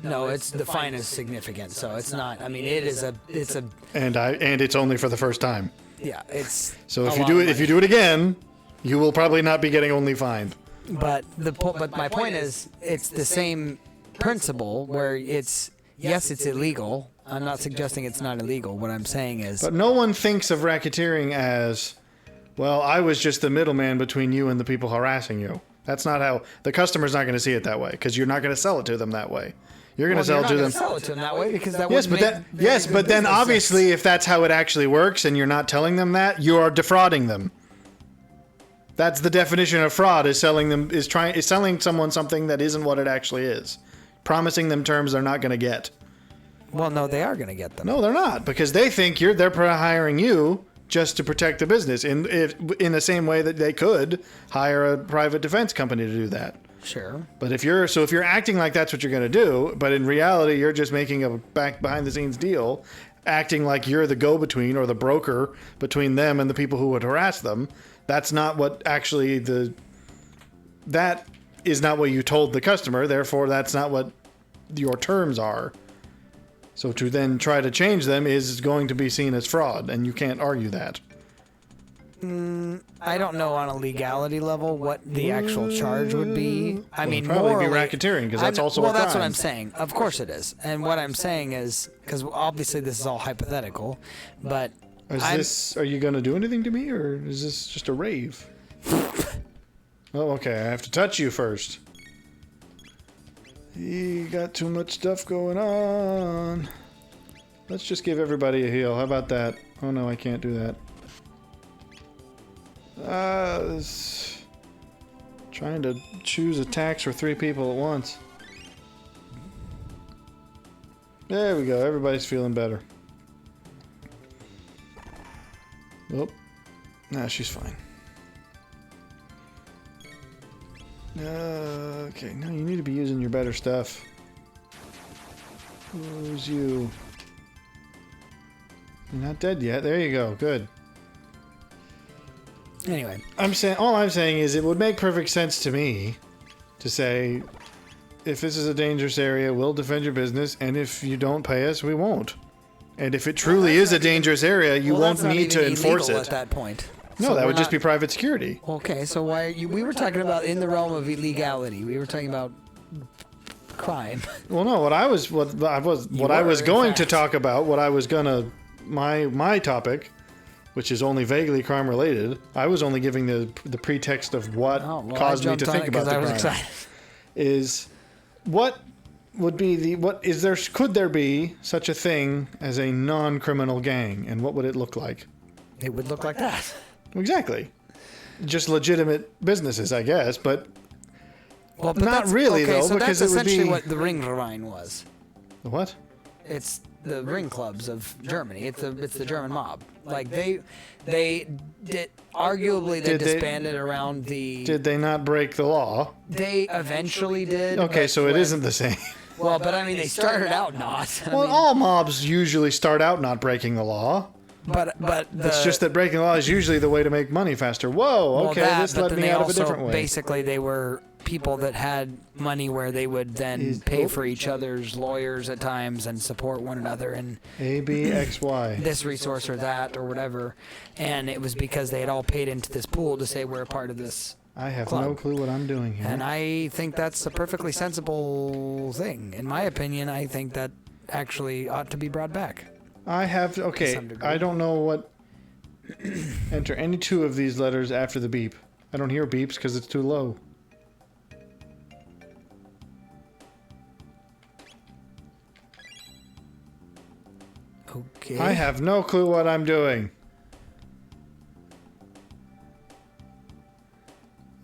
Speaker 1: No, the fine is significant, so it's not. I mean, it's a.
Speaker 2: And it's only for the first time.
Speaker 1: Yeah, it's.
Speaker 2: So if you do it again, you will probably not be getting only fined.
Speaker 1: But my point is, it's the same principle where it's illegal. I'm not suggesting it's not illegal. What I'm saying is...
Speaker 2: But no one thinks of racketeering as, well, I was just the middleman between you and the people harassing you. That's not how... The customer's not going to see it that way, because you're not going to sell it to them that way. You're going to sell it to them...
Speaker 1: sell it to them that way, because that
Speaker 2: but then obviously, if that's how it actually works and you're not telling them that, you are defrauding them. That's the definition of fraud, is selling someone something that isn't what it actually is. Promising them terms they're not going to get.
Speaker 1: Well, no, they are going to get them.
Speaker 2: No, they're not, because they think they're hiring you just to protect the business in the same way that they could hire a private defense company to do that.
Speaker 1: Sure.
Speaker 2: But if you're acting like that's what you're going to do, but in reality you're just making a behind the scenes deal, acting like you're the go-between or the broker between them and the people who would harass them, that's not what actually that is not what you told the customer, therefore that's not what your terms are. So to then try to change them is going to be seen as fraud, and you can't argue that.
Speaker 1: I don't know on a legality level what the actual charge would be. I mean,
Speaker 2: probably be racketeering, because that's also a crime.
Speaker 1: Well, that's what I'm saying. Of course it is. And what I'm saying is, because obviously this is all hypothetical, but...
Speaker 2: Are you going to do anything to me, or is this just a rave? Oh, okay, I have to touch you first. You got too much stuff going on. Let's just give everybody a heal. How about that? Oh no, I can't do that. Trying to choose attacks for 3 people at once. There we go. Everybody's feeling better. Oh. Nah, she's fine. Okay, no, you need to be using your better stuff. Who's you? You're not dead yet. There you go. Good.
Speaker 1: Anyway,
Speaker 2: all I'm saying is it would make perfect sense to me to say, if this is a dangerous area, we'll defend your business, and if you don't pay us, we won't. And if it truly is a dangerous area, you won't need to enforce it.
Speaker 1: At that point.
Speaker 2: No, that would just be private security.
Speaker 1: Okay, so why are you? We were talking about in the realm of illegality. We were talking about crime.
Speaker 2: Well, no, what I was going to talk about, my topic, which is only vaguely crime related. I was only giving the pretext of what caused me to think about the crime. Is what would be could there be such a thing as a non-criminal gang, and what would it look like?
Speaker 1: It would look like that.
Speaker 2: Exactly. Just legitimate businesses, I guess, but
Speaker 1: but
Speaker 2: not really, though,
Speaker 1: so
Speaker 2: because
Speaker 1: that's
Speaker 2: it would be...
Speaker 1: essentially what the Ringverein was.
Speaker 2: The what?
Speaker 1: It's the ring clubs of Germany. It's the German mob. Like they did arguably they disbanded around the.
Speaker 2: Did they not break the law?
Speaker 1: They eventually did.
Speaker 2: Okay, so it isn't the same.
Speaker 1: Well, but I mean, they started out not.
Speaker 2: All mobs usually start out not breaking the law.
Speaker 1: But
Speaker 2: it's just that breaking the law is usually the way to make money faster. Whoa, okay, this led me out of a different way.
Speaker 1: Basically, they were people that had money where they would then pay for each other's lawyers at times and support one another and
Speaker 2: ABXY.
Speaker 1: This resource or that or whatever. And it was because they had all paid into this pool to say we're a part of this.
Speaker 2: I have no clue what I'm doing here.
Speaker 1: And I think that's a perfectly sensible thing. In my opinion, I think that actually ought to be brought back.
Speaker 2: I don't know what... Enter any 2 of these letters after the beep. I don't hear beeps because it's too low.
Speaker 1: Okay.
Speaker 2: I have no clue what I'm doing.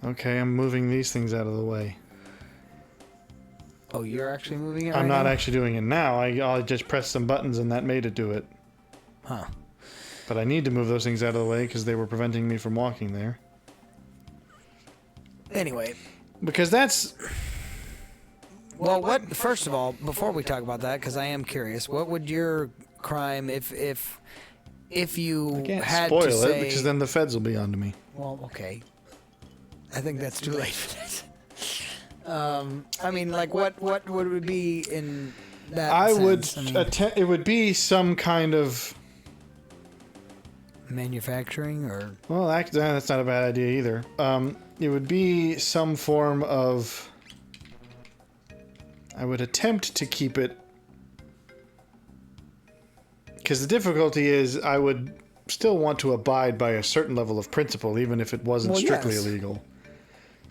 Speaker 2: Okay, I'm moving these things out of the way.
Speaker 1: Oh, you're actually moving it right
Speaker 2: I'm not
Speaker 1: now?
Speaker 2: actually doing it now. I just pressed some buttons and that made it do it.
Speaker 1: Huh.
Speaker 2: But I need to move those things out of the way because they were preventing me from walking there.
Speaker 1: Anyway.
Speaker 2: Because that's...
Speaker 1: Well, first of all, before we talk about that, because I am curious, what would your crime if you had to say...
Speaker 2: I can't spoil it because then the feds will be onto me.
Speaker 1: Well, okay. I think that's too late for this. I mean, like, what would it be in that sense?
Speaker 2: It would be some kind of...
Speaker 1: Manufacturing or...
Speaker 2: Well, that's not a bad idea either. It would be some form of... I would attempt to keep it... Because the difficulty is I would still want to abide by a certain level of principle, even if it wasn't strictly illegal.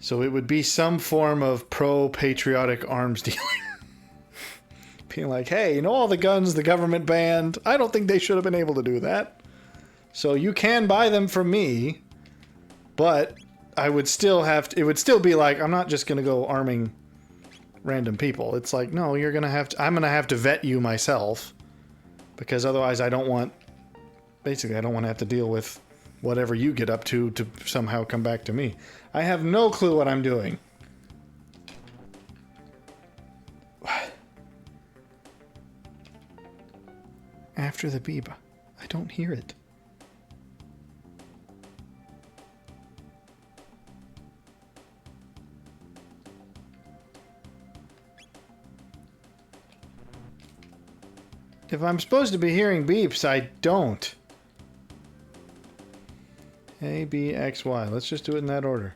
Speaker 2: So it would be some form of pro-patriotic arms dealing. Being like, hey, all the guns the government banned, I don't think they should have been able to do that. So you can buy them from me, but I would still have to, it would still be like, I'm not just going to go arming random people. It's like, no, I'm going to have to vet you myself, because otherwise I don't want to have to deal with whatever you get up to somehow come back to me. I have no clue what I'm doing. After the beep, I don't hear it. If I'm supposed to be hearing beeps, I don't. A, B, X, Y. Let's just do it in that order.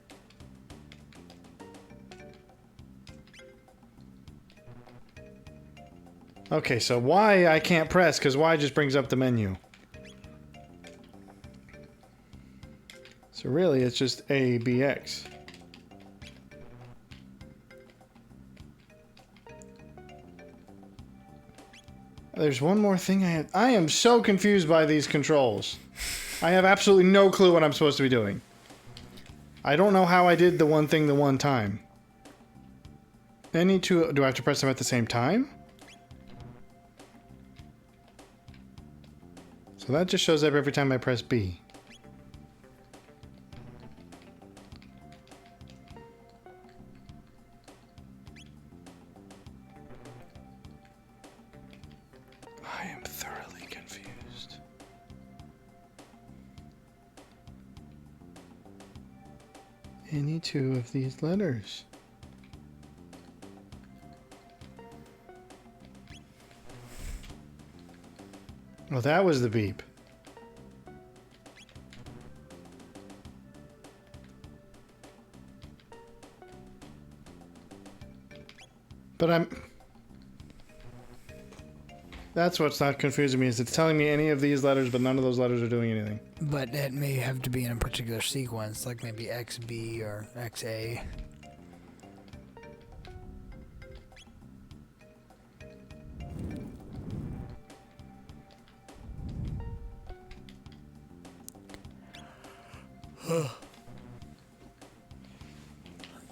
Speaker 2: Okay, so Y I can't press because Y just brings up the menu. So really it's just A, B, X. There's one more thing I am so confused by these controls. I have absolutely no clue what I'm supposed to be doing. I don't know how I did the one thing the one time. Any two... Do I have to press them at the same time? So that just shows up every time I press B. I am thoroughly confused. Any two of these letters. Well, that was the beep. But that's what's not confusing me, is it's telling me any of these letters, but none of those letters are doing anything.
Speaker 1: But it may have to be in a particular sequence, like maybe XB or XA.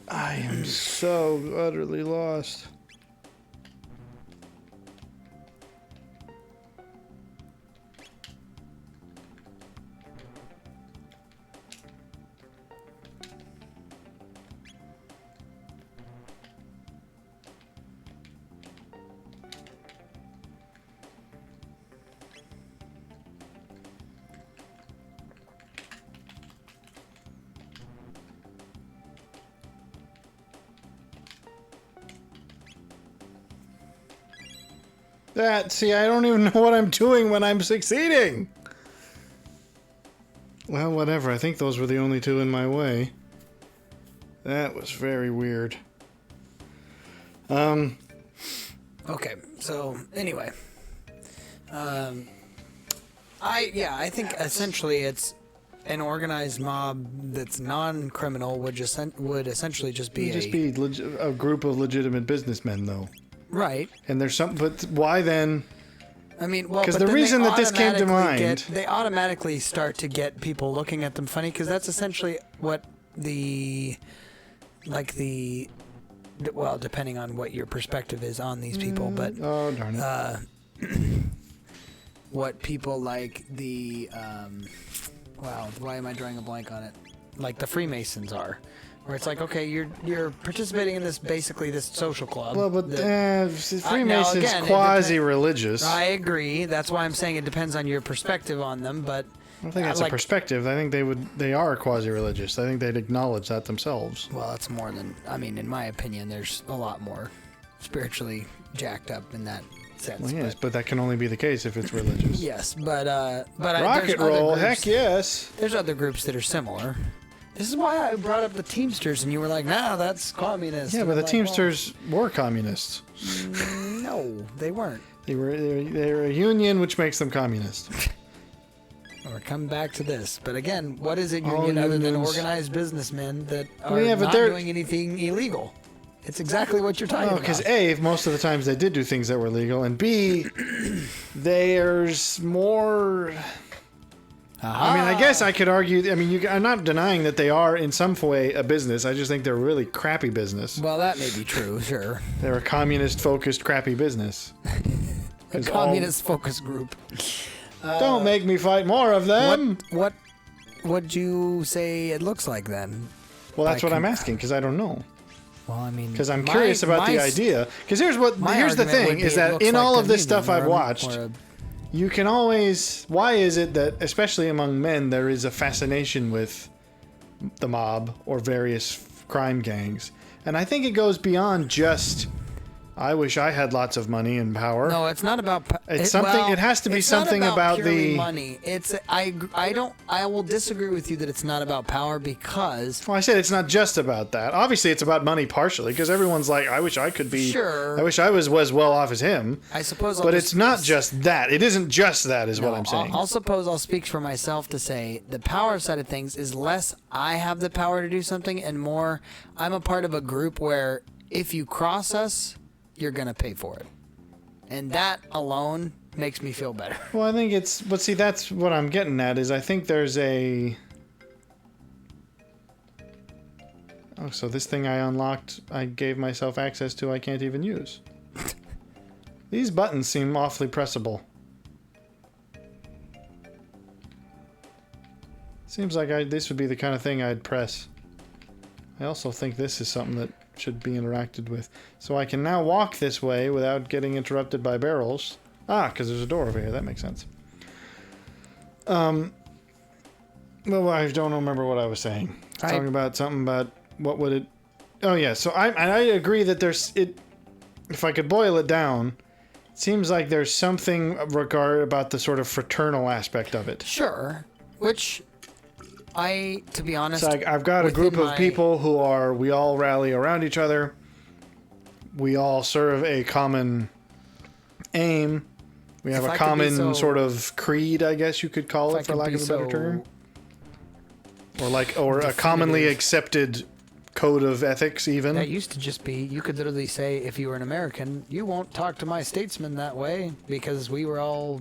Speaker 2: I am so utterly lost. See, I don't even know what I'm doing when I'm succeeding. Well, whatever. I think those were the only two in my way. That was very weird.
Speaker 1: Okay, so anyway. I think essentially it's an organized mob that's non-criminal would essentially just be
Speaker 2: a group of legitimate businessmen, though.
Speaker 1: Right.
Speaker 2: And there's some, but why then?
Speaker 1: I mean, well,
Speaker 2: because the reason that this came to mind,
Speaker 1: they automatically start to get people looking at them funny, because that's essentially what well, depending on what your perspective is on these people, but
Speaker 2: oh darn it,
Speaker 1: what people like wow, why am I drawing a blank on it? Like the Freemasons are. Where it's like, okay, you're participating in this social club.
Speaker 2: Well, but Freemasons quasi-religious.
Speaker 1: I agree. That's why I'm saying it depends on your perspective on them. But
Speaker 2: I don't think that's a perspective. I think they are quasi-religious. I think they'd acknowledge that themselves.
Speaker 1: Well, that's more than. I mean, in my opinion, there's a lot more spiritually jacked up in that sense.
Speaker 2: Well, yes, but that can only be the case if it's religious.
Speaker 1: Yes, but
Speaker 2: rocket roll, heck yes.
Speaker 1: There's other groups that are similar. This is why I brought up the Teamsters, and you were like, "Nah, that's communist."
Speaker 2: Yeah, but the Teamsters were communists.
Speaker 1: No, they weren't.
Speaker 2: They were a union, which makes them communist.
Speaker 1: We're coming back to this, but again, what is a union other than organized businessmen that are not doing anything illegal? It's exactly what you're talking about.
Speaker 2: Because A, most of the times they did do things that were legal, and B, there's more. I mean, I guess I could argue. I mean, I'm not denying that they are in some way a business. I just think they're a really crappy business.
Speaker 1: Well, that may be true, sure.
Speaker 2: They're a communist-focused, crappy business.
Speaker 1: A communist-focused group.
Speaker 2: Don't make me fight more of them.
Speaker 1: What would you say it looks like then?
Speaker 2: Well, that's what I'm asking, because I don't know.
Speaker 1: Well, I mean,
Speaker 2: because I'm curious about the idea. Because here's the thing: is that in all of this stuff I've watched. You can always... Why is it that, especially among men, there is a fascination with the mob or various crime gangs? And I think it goes beyond just, I wish I had lots of money and power.
Speaker 1: No, it's not about...
Speaker 2: It's something... Well, it has to be something about the...
Speaker 1: money. It's... I will disagree with you that it's not about power because...
Speaker 2: Well, I said it's not just about that. Obviously, it's about money partially, because everyone's like, I wish I could be...
Speaker 1: Sure.
Speaker 2: I wish I was as well off as him.
Speaker 1: I suppose...
Speaker 2: But it's not just that. It isn't just that, is what I'm saying.
Speaker 1: I'll suppose I'll speak for myself to say the power side of things is less I have the power to do something and more I'm a part of a group where if you cross us... you're going to pay for it. And that alone makes me feel better.
Speaker 2: Well, I think it's... But see, that's what I'm getting at, is I think there's a... Oh, so this thing I unlocked, I gave myself access to, I can't even use. These buttons seem awfully pressable. Seems like this would be the kind of thing I'd press. I also think this is something that should be interacted with. So I can now walk this way without getting interrupted by barrels. Ah, because there's a door over here. That makes sense. Well, I don't remember what I was saying. Talking about something about what would it... Oh, yeah. So I agree that there's... If I could boil it down, it seems like there's something about the sort of fraternal aspect of it.
Speaker 1: Sure. Which... to be honest...
Speaker 2: It's like, I've got a group of people who are... We all rally around each other. We all serve a common aim. We have a common sort of creed, I guess you could call it, for lack of a better term. Or a commonly accepted code of ethics, even.
Speaker 1: That used to just be, you could literally say, if you were an American, you won't talk to my statesman that way, because we were all...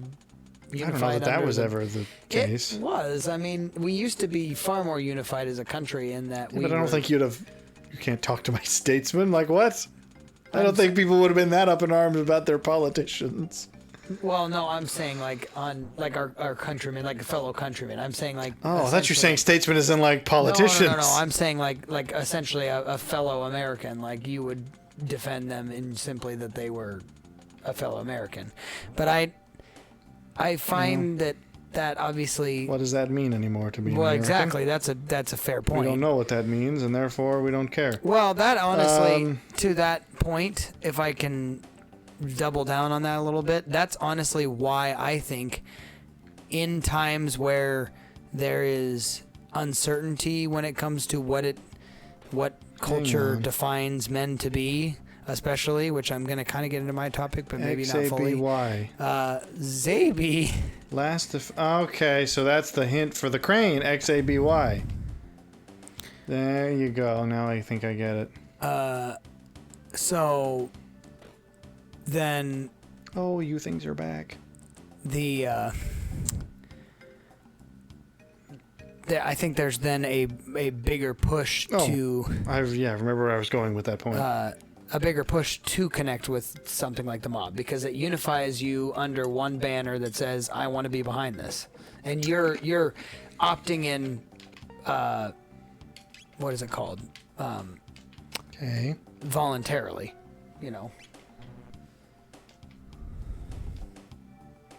Speaker 2: I don't know that was ever the case.
Speaker 1: It was. I mean, we used to be far more unified as a country in that we.
Speaker 2: But I don't think you'd have. You can't talk to my statesman. Like what? I don't think people would have been that up in arms about their politicians.
Speaker 1: Well, no, I'm saying like our countrymen, like a fellow countrymen. I'm saying like.
Speaker 2: Oh, I thought you were saying statesmen as in like politicians.
Speaker 1: No. I'm saying like essentially a fellow American. Like you would defend them in simply that they were a fellow American, but I find that obviously...
Speaker 2: What does that mean anymore to be an American?
Speaker 1: Exactly. That's a fair point.
Speaker 2: We don't know what that means, and therefore we don't care.
Speaker 1: Well, that honestly, to that point, if I can double down on that a little bit, that's honestly why I think in times where there is uncertainty when it comes to what culture defines men to be... Especially, which I'm going to kind of get into my topic, but maybe not fully.
Speaker 2: XABY.
Speaker 1: Zaby.
Speaker 2: Okay, so that's the hint for the crane. XABY. There you go. Now I think I get it.
Speaker 1: So then...
Speaker 2: Oh, you things are back.
Speaker 1: I think there's then a bigger push to...
Speaker 2: I remember where I was going with that point.
Speaker 1: A bigger push to connect with something like the mob, because it unifies you under one banner that says, I want to be behind this. And you're opting in, what is it called?
Speaker 2: Okay.
Speaker 1: Voluntarily, you know.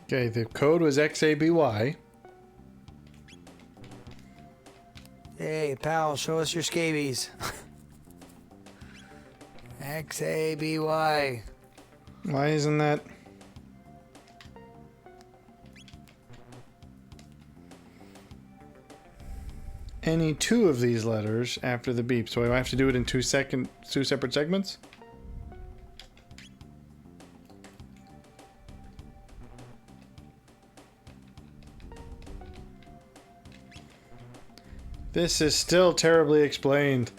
Speaker 2: Okay, the code was XABY.
Speaker 1: Hey, pal, show us your scabies. XABY.
Speaker 2: Why isn't that... Any two of these letters after the beep. So I have to do it in two separate segments? This is still terribly explained.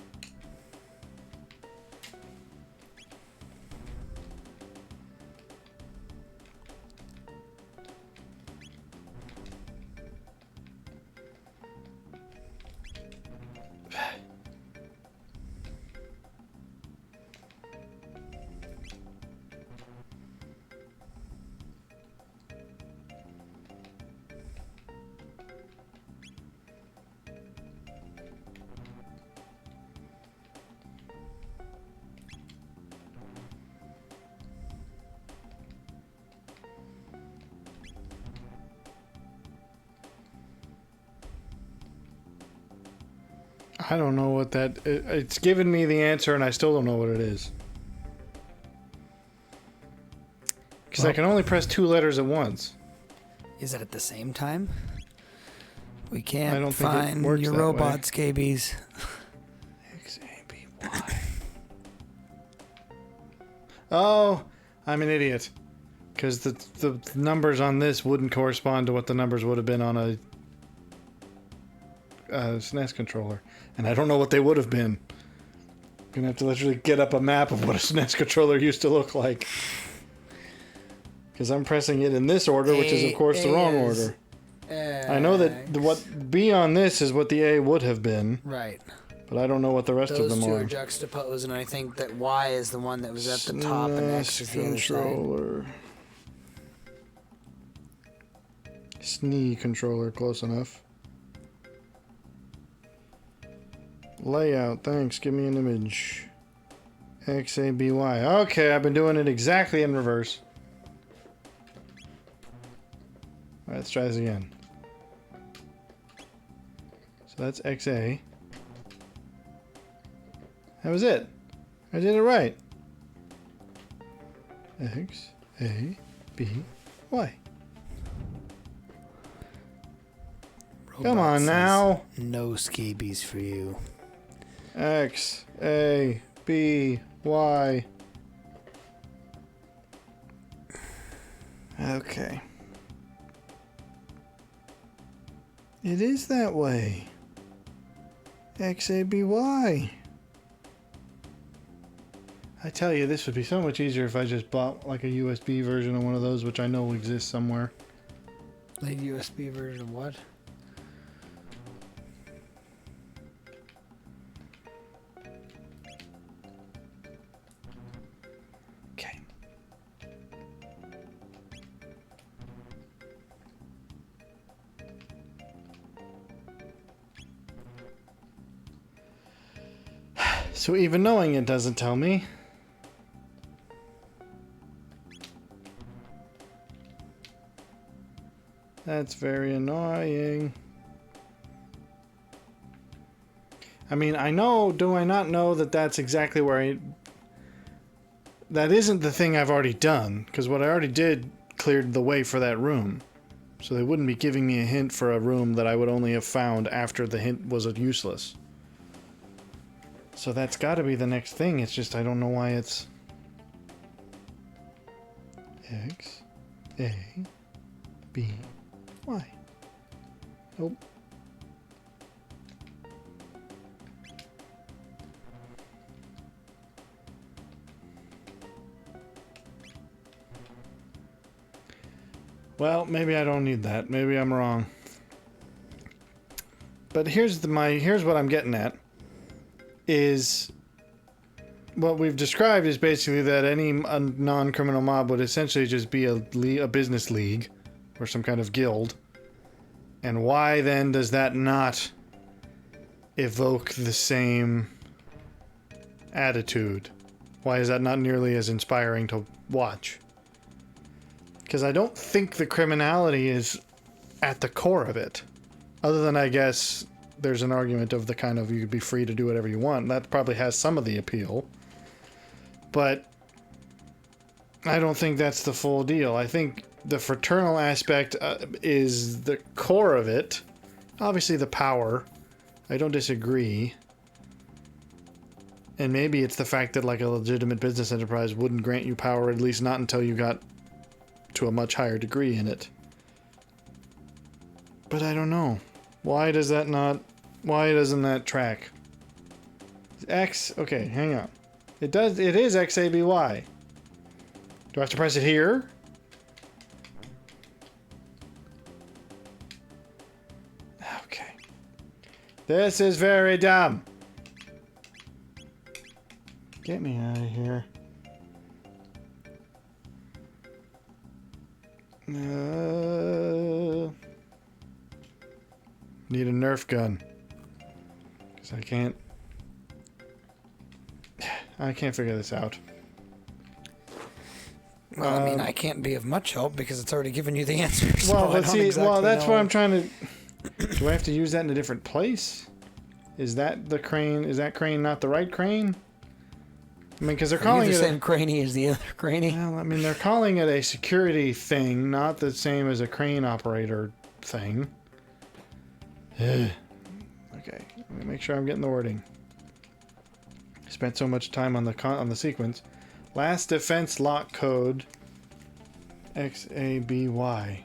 Speaker 2: I don't know what that... It's given me the answer and I still don't know what it is. Because I can only press two letters at once.
Speaker 1: Is it at the same time? We can't
Speaker 2: think
Speaker 1: find
Speaker 2: it works
Speaker 1: your
Speaker 2: that
Speaker 1: robot
Speaker 2: way.
Speaker 1: scabies.
Speaker 2: XABY. Oh, I'm an idiot. Because the numbers on this wouldn't correspond to what the numbers would have been on a SNES controller. And I don't know what they would have been. I'm going to have to literally get up a map of what a SNES controller used to look like. Because I'm pressing it in this order, which is, of course, the wrong order. I know that what B on this is what the A would have been.
Speaker 1: Right.
Speaker 2: But I don't know what the rest of
Speaker 1: Those
Speaker 2: them
Speaker 1: two
Speaker 2: are.
Speaker 1: are juxtaposed, and I think that Y is the one that was at the top, and X is the other side.
Speaker 2: controller. SNE controller, close enough. Layout, thanks. Give me an image. XABY. Okay, I've been doing it exactly in reverse. Alright, let's try this again. So that's XA. That was it. I did it right. X, A, B, Y. Come on now.
Speaker 1: No scabies for you.
Speaker 2: X, A, B, Y. Okay. It is that way. X, A, B, Y. I tell you, this would be so much easier if I just bought like a USB version of one of those, which I know exists somewhere.
Speaker 1: The USB version of what?
Speaker 2: Okay. So even knowing it doesn't tell me. That's very annoying. I mean, I know, do I not know that that's exactly where I... That isn't the thing I've already done, because what I already did cleared the way for that room. So they wouldn't be giving me a hint for a room that I would only have found after the hint was useless. So that's got to be the next thing, it's just I don't know why it's... X, A, B... Why? Nope. Well, maybe I don't need that. Maybe I'm wrong. But here's what I'm getting at. Is what we've described is basically that any non-criminal mob would essentially just be a business league. Or some kind of guild. And why then does that not evoke the same attitude? Why is that not nearly as inspiring to watch? Because I don't think the criminality is at the core of it. Other than, I guess, there's an argument of the kind of you could be free to do whatever you want. That probably has some of the appeal. But I don't think that's the full deal. I think the fraternal aspect is the core of it. Obviously the power. I don't disagree. And maybe it's the fact that like a legitimate business enterprise wouldn't grant you power, at least not until you got to a much higher degree in it. But I don't know. Why doesn't that track? X, okay, hang on. It is XABY. Do I have to press it here? Okay. This is very dumb. Get me out of here. Need a Nerf gun. Because I can't figure this out.
Speaker 1: Well, I mean, I can't be of much help because it's already given you the answer.
Speaker 2: Well, let's see. Well, that's what I'm trying to... Do I have to use that in a different place? Is that the crane? Is that crane not the right crane? I mean, because they're calling it
Speaker 1: the same cranny as the other cranny.
Speaker 2: Well, I mean, they're calling it a security thing, not the same as a crane operator thing. Okay, let me make sure I'm getting the wording. Spent so much time on the sequence. Last defense lock code XABY.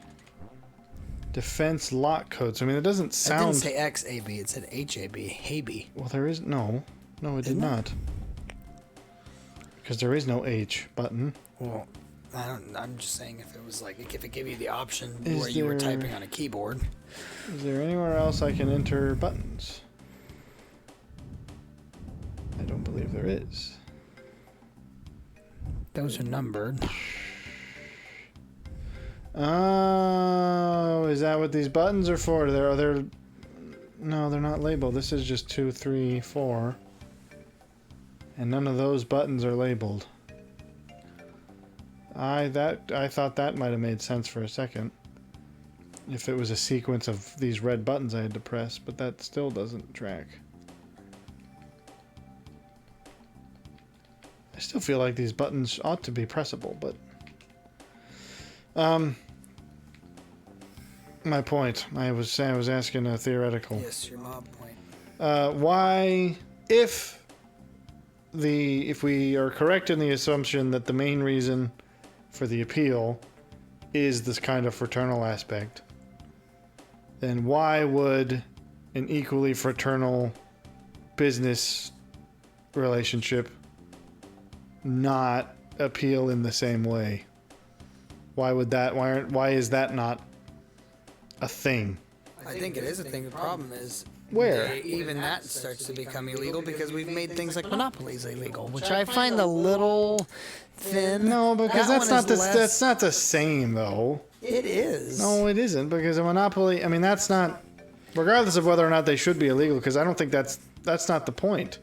Speaker 2: Defense lock codes. I mean, it doesn't sound...
Speaker 1: It didn't say XAB, it said HAB. HAB.
Speaker 2: Well, there is... No, it did not. Because there is no H button.
Speaker 1: Well, I'm just saying if it was like... If it gave you the option where you were typing on a keyboard.
Speaker 2: Is there anywhere else I can enter buttons? there is.
Speaker 1: Those are numbered.
Speaker 2: Oh, is that what these buttons are for? No, they're not labeled. This is just 2, 3, 4. And none of those buttons are labeled. I thought that might have made sense for a second. If it was a sequence of these red buttons I had to press, but that still doesn't track. I still feel like these buttons ought to be pressable, but... my point. I was asking a theoretical.
Speaker 1: Yes, your mob point.
Speaker 2: Why, if we are correct in the assumption that the main reason for the appeal is this kind of fraternal aspect, then why would an equally fraternal business relationship not appeal in the same way? Why would that? Why is that not a thing?
Speaker 1: I think it is a thing. The problem is
Speaker 2: Where?
Speaker 1: even that starts to become illegal because we've made things like monopolies illegal, which I find a little thin.
Speaker 2: No, because
Speaker 1: That
Speaker 2: that's
Speaker 1: one
Speaker 2: not
Speaker 1: is
Speaker 2: that's not the same though.
Speaker 1: It is.
Speaker 2: No, it isn't, because a monopoly, I mean, that's not, regardless of whether or not they should be illegal, because I don't think that's not the point.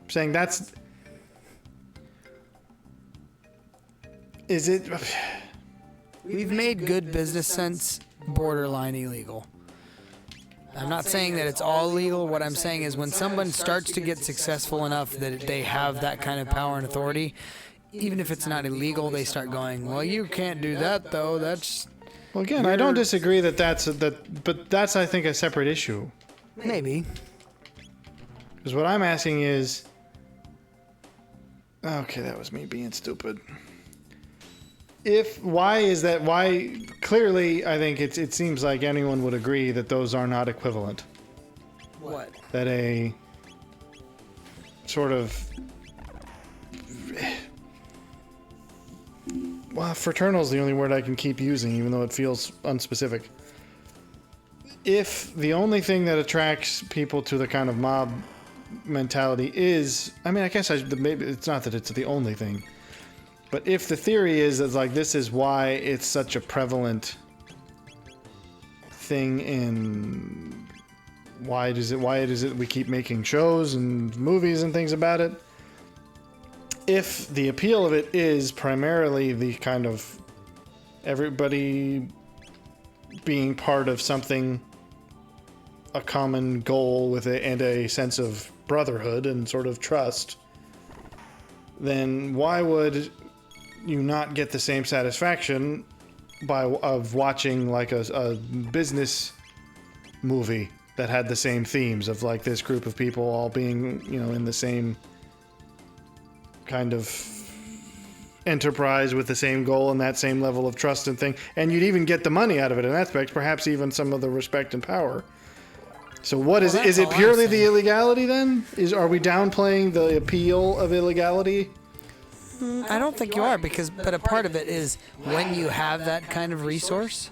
Speaker 2: I'm saying is it...
Speaker 1: We've made good business sense borderline illegal. I'm not saying that it's all legal. What I'm saying is when someone starts to get successful enough that they have that kind of power and authority, even if it's not illegal, they start going, well, you can't do that, though. That's...
Speaker 2: Well, again, I don't disagree but that's, I think, a separate issue.
Speaker 1: Maybe.
Speaker 2: Because what I'm asking is... Okay, that was me being stupid. Why, clearly, I think it seems like anyone would agree that those are not equivalent.
Speaker 1: What?
Speaker 2: That a sort of... Well, fraternal is the only word I can keep using, even though it feels unspecific. If the only thing that attracts people to the kind of mob mentality is... I mean, I guess maybe it's not that it's the only thing. But if the theory is that, like, this is why it's such a prevalent thing in... Why does it we keep making shows and movies and things about it? If the appeal of it is primarily the kind of everybody being part of something, a common goal and a sense of brotherhood and sort of trust, then why would you not get the same satisfaction of watching like a business movie that had the same themes of like this group of people all being, you know, in the same kind of enterprise with the same goal and that same level of trust and thing, and you'd even get the money out of it in aspects, perhaps even some of the respect and power. So what is it? Is it purely the illegality then? Are we downplaying the appeal of illegality?
Speaker 1: I don't think you are, but a part of it is when you have that kind of resource,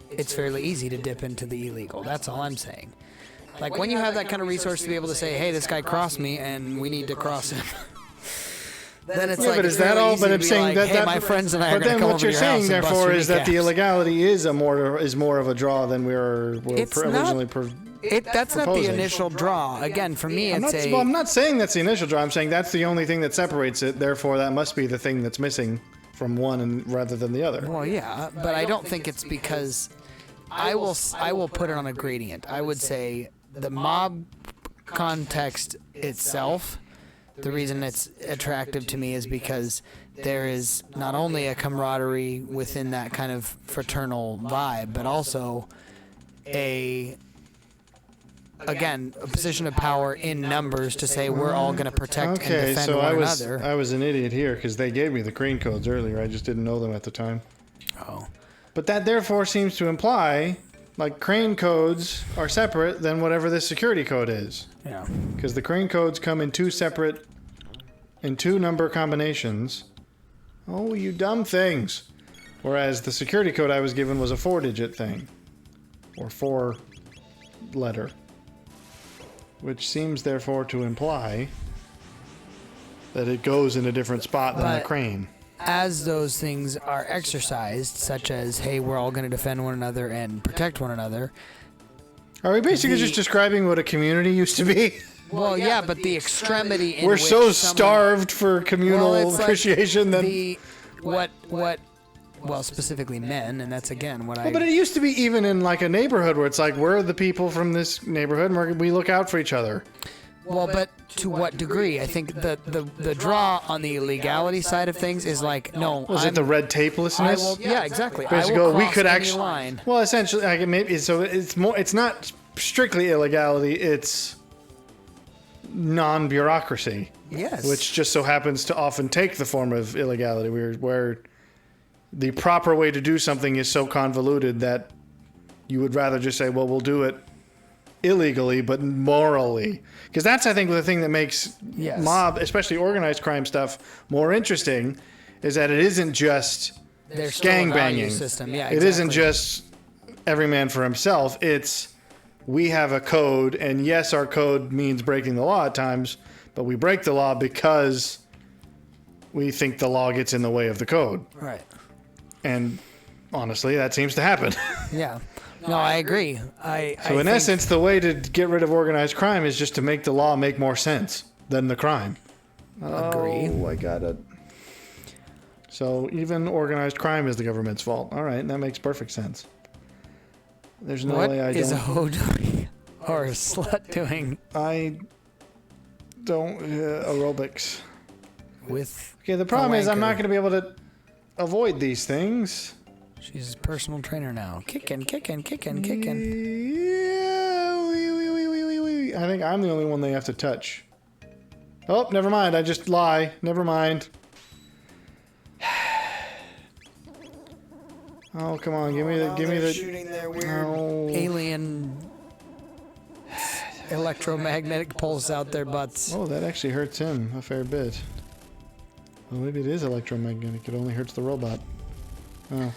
Speaker 1: it's fairly easy to dip into the illegal. That's all I'm saying. Like when you have that kind of resource to be able to say, hey, this guy crossed me and we need to cross him. Then it's
Speaker 2: but is that all? But I'm saying
Speaker 1: like, hey, my friends and I are going to come over to your house and bust your kneecaps. But then what you're saying, therefore, is that the
Speaker 2: illegality is more of a draw than we were originally
Speaker 1: that's not the initial draw. Again, for me,
Speaker 2: I'm not saying that's the initial draw. I'm saying that's the only thing that separates it. Therefore, that must be the thing that's missing from one rather than the other.
Speaker 1: Well, yeah, but I don't think it's because I will put it on a gradient. I would say the mob context itself. The reason it's attractive to me is because there is not only a camaraderie within that kind of fraternal vibe, but also a position of power in numbers to say we're all going to protect and defend one another.
Speaker 2: I was an idiot here because they gave me the crane codes earlier. I just didn't know them at the time.
Speaker 1: Oh.
Speaker 2: But that therefore seems to imply, like, crane codes are separate than whatever this security code is.
Speaker 1: Yeah.
Speaker 2: Because the crane codes come in two number combinations. Oh, you dumb things. Whereas the security code I was given was a 4-digit thing. Or 4-letter. Which seems therefore to imply that it goes in a different spot than the
Speaker 1: But-
Speaker 2: crane.
Speaker 1: As those things are exercised, such as, hey, we're all going to defend one another and protect one another.
Speaker 2: Are we basically
Speaker 1: The-
Speaker 2: just describing what a community used to be?
Speaker 1: Well, yeah, but the extremity in
Speaker 2: We're
Speaker 1: which
Speaker 2: so
Speaker 1: someone-
Speaker 2: starved for communal
Speaker 1: Well, it's like
Speaker 2: appreciation that.
Speaker 1: Well, specifically men, and that's again what I.
Speaker 2: But it used to be even in like a neighborhood where it's like we're the people from this neighborhood and we look out for each other.
Speaker 1: Well, but to what degree? I think the draw on the illegality side of things is like, no,
Speaker 2: Was it the red tapelessness?
Speaker 1: Yeah, exactly.
Speaker 2: Basically,
Speaker 1: I will
Speaker 2: we
Speaker 1: cross
Speaker 2: could
Speaker 1: any
Speaker 2: actually.
Speaker 1: line.
Speaker 2: Well, essentially, like maybe so. It's more. It's not strictly illegality. It's non-bureaucracy,
Speaker 1: Yes.
Speaker 2: which just so happens to often take the form of illegality, where the proper way to do something is so convoluted that you would rather just say, well, we'll do it illegally, but morally. Because that's, I think, the thing that makes
Speaker 1: Yes.
Speaker 2: mob, especially organized crime stuff, more interesting, is that it isn't just
Speaker 1: There's still a
Speaker 2: gang
Speaker 1: value
Speaker 2: banging.
Speaker 1: system. Yeah,
Speaker 2: It isn't
Speaker 1: exactly.
Speaker 2: just every man for himself. It's we have a code, and yes, our code means breaking the law at times, but we break the law because we think the law gets in the way of the code.
Speaker 1: Right.
Speaker 2: And honestly, that seems to happen.
Speaker 1: Yeah. No, I agree.
Speaker 2: So in essence, the way to get rid of organized crime is just to make the law make more sense than the crime.
Speaker 1: Agree.
Speaker 2: Oh, I got it. So even organized crime is the government's fault. All right, that makes perfect sense. There's no
Speaker 1: what
Speaker 2: way I
Speaker 1: is a
Speaker 2: don't.
Speaker 1: hoe doing or a slut doing
Speaker 2: I don't aerobics.
Speaker 1: with?
Speaker 2: Okay, the problem is I'm
Speaker 1: wanker.
Speaker 2: not going to be able to avoid these things.
Speaker 1: She's a personal trainer now. Kicking.
Speaker 2: Yeah, I think I'm the only one they have to touch. Oh, never mind. I just lie. Never mind. Oh, come on. Give me the.
Speaker 1: shooting their weird
Speaker 2: No.
Speaker 1: alien electromagnetic pulse out their butts.
Speaker 2: Oh, that actually hurts him a fair bit. Well, maybe it is electromagnetic. It only hurts the robot. Oh.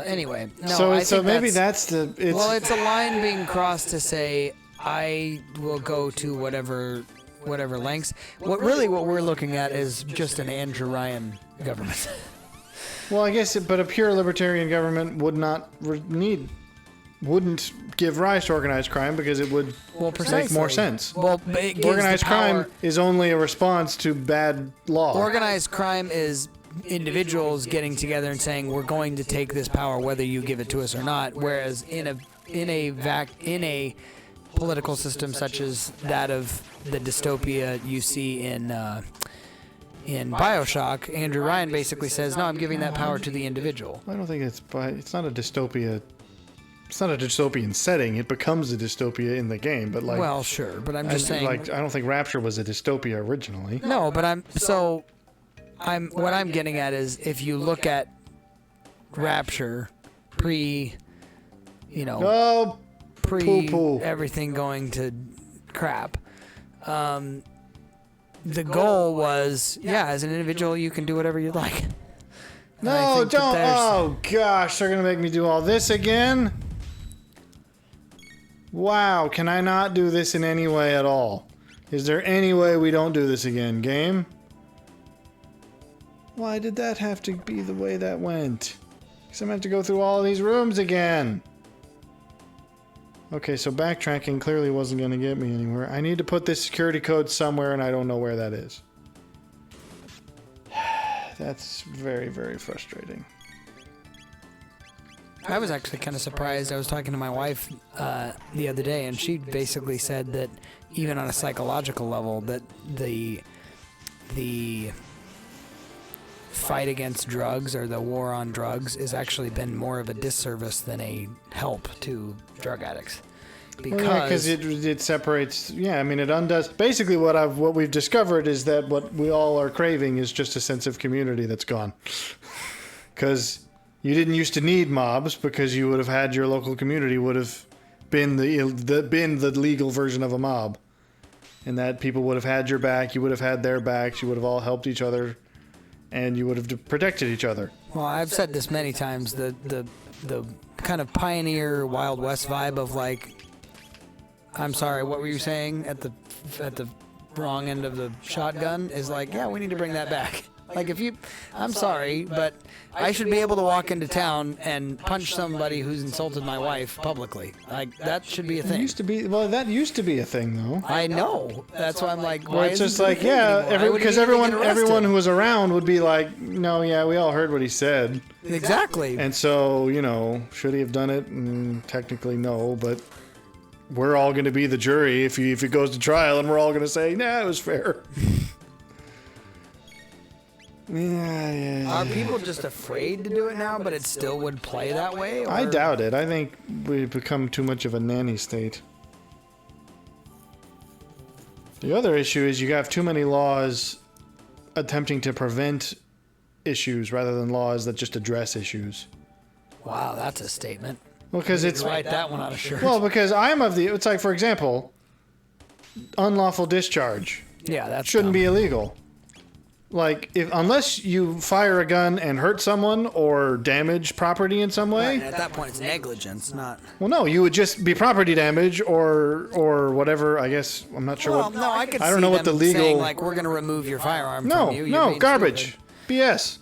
Speaker 1: Anyway, no.
Speaker 2: So
Speaker 1: I think
Speaker 2: maybe that's the.
Speaker 1: Well, it's a line being crossed to say I will go to whatever lengths. What we're looking at is just an Andrew Ryan government.
Speaker 2: Well, I guess, but a pure libertarian government wouldn't give rise to organized crime because it would make more sense.
Speaker 1: Well, it gives
Speaker 2: Organized
Speaker 1: the power.
Speaker 2: crime is only a response to bad law.
Speaker 1: Organized crime is individuals getting together and saying we're going to take this power whether you give it to us or not. Whereas in a political system such as that of the dystopia you see in BioShock, Andrew Ryan basically says, no, I'm giving that power to the individual.
Speaker 2: I don't think it's not a dystopia. It's not a dystopian setting. It becomes a dystopia in the game, but like.
Speaker 1: Well, sure, but I'm just saying.
Speaker 2: I don't think Rapture was a dystopia originally.
Speaker 1: No, but what I'm getting at is if you look at Rapture pre
Speaker 2: Oh, poo-poo.
Speaker 1: everything going to crap. The goal was, as an individual, you can do whatever you like. And I
Speaker 2: no,
Speaker 1: think that
Speaker 2: don't.
Speaker 1: there's-
Speaker 2: Oh gosh, they're gonna make me do all this again. Wow, can I not do this in any way at all? Is there any way we don't do this again, game? Why did that have to be the way that went? Because I'm going to have to go through all these rooms again. Okay, so backtracking clearly wasn't going to get me anywhere. I need to put this security code somewhere, and I don't know where that is. That's very, very frustrating.
Speaker 1: I was actually kind of surprised. I was talking to my wife the other day, and she basically said that even on a psychological level, that the fight against drugs or the war on drugs has actually been more of a disservice than a help to drug addicts.
Speaker 2: Because it separates. Yeah, I mean, it undoes. Basically, what we've discovered is that what we all are craving is just a sense of community that's gone. Because you didn't used to need mobs because you would have had your local community would have been the legal version of a mob, and that people would have had your back. You would have had their backs. You would have all helped each other, and you would have protected each other.
Speaker 1: Well, I've said this many times. The kind of pioneer Wild West vibe of like. I'm sorry, what were you saying at the wrong end of the shotgun is like, yeah, we need to bring that back. Like I'm sorry, but I should be able to walk into town and punch somebody who's insulted my wife publicly. Like, that should be a thing.
Speaker 2: That used to be a thing, though.
Speaker 1: I know. That's why I'm like,
Speaker 2: why it's just like, because everyone who was around would be like, no, yeah, we all heard what he said.
Speaker 1: Exactly.
Speaker 2: And so, should he have done it? Technically, no, but we're all going to be the jury if it goes to trial, and we're all going to say, nah, it was fair. Yeah.
Speaker 1: Are people just afraid to do it now, but it still would play that way? Or?
Speaker 2: I doubt it. I think we've become too much of a nanny state. The other issue is you have too many laws attempting to prevent issues rather than laws that just address issues.
Speaker 1: Wow, that's a statement.
Speaker 2: Well, because it's
Speaker 1: write that one on a shirt.
Speaker 2: Well, because it's like, for example, unlawful discharge.
Speaker 1: Yeah, that
Speaker 2: shouldn't be illegal. Like, unless you fire a gun and hurt someone or damage property in some way.
Speaker 1: Right, at that point, it's negligence, not.
Speaker 2: Well, no, you would just be property damage or whatever. I guess I'm not sure what.
Speaker 1: No, I
Speaker 2: don't know what the legal.
Speaker 1: Saying, like, we're going to remove your firearm from you.
Speaker 2: No, garbage, stupid. BS.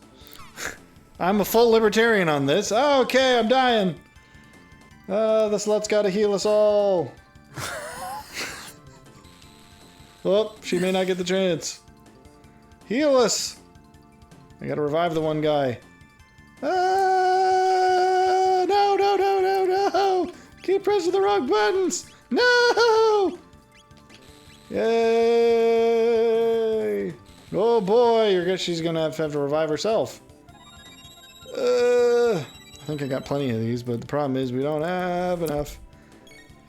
Speaker 2: I'm a full libertarian on this. Oh, okay, I'm dying. The slut's got to heal us all. Oh, she may not get the chance. Heal us! I gotta revive the one guy. No! Keep pressing the wrong buttons! No! Yay! Oh boy, she's gonna have to revive herself. I think I got plenty of these, but the problem is we don't have enough.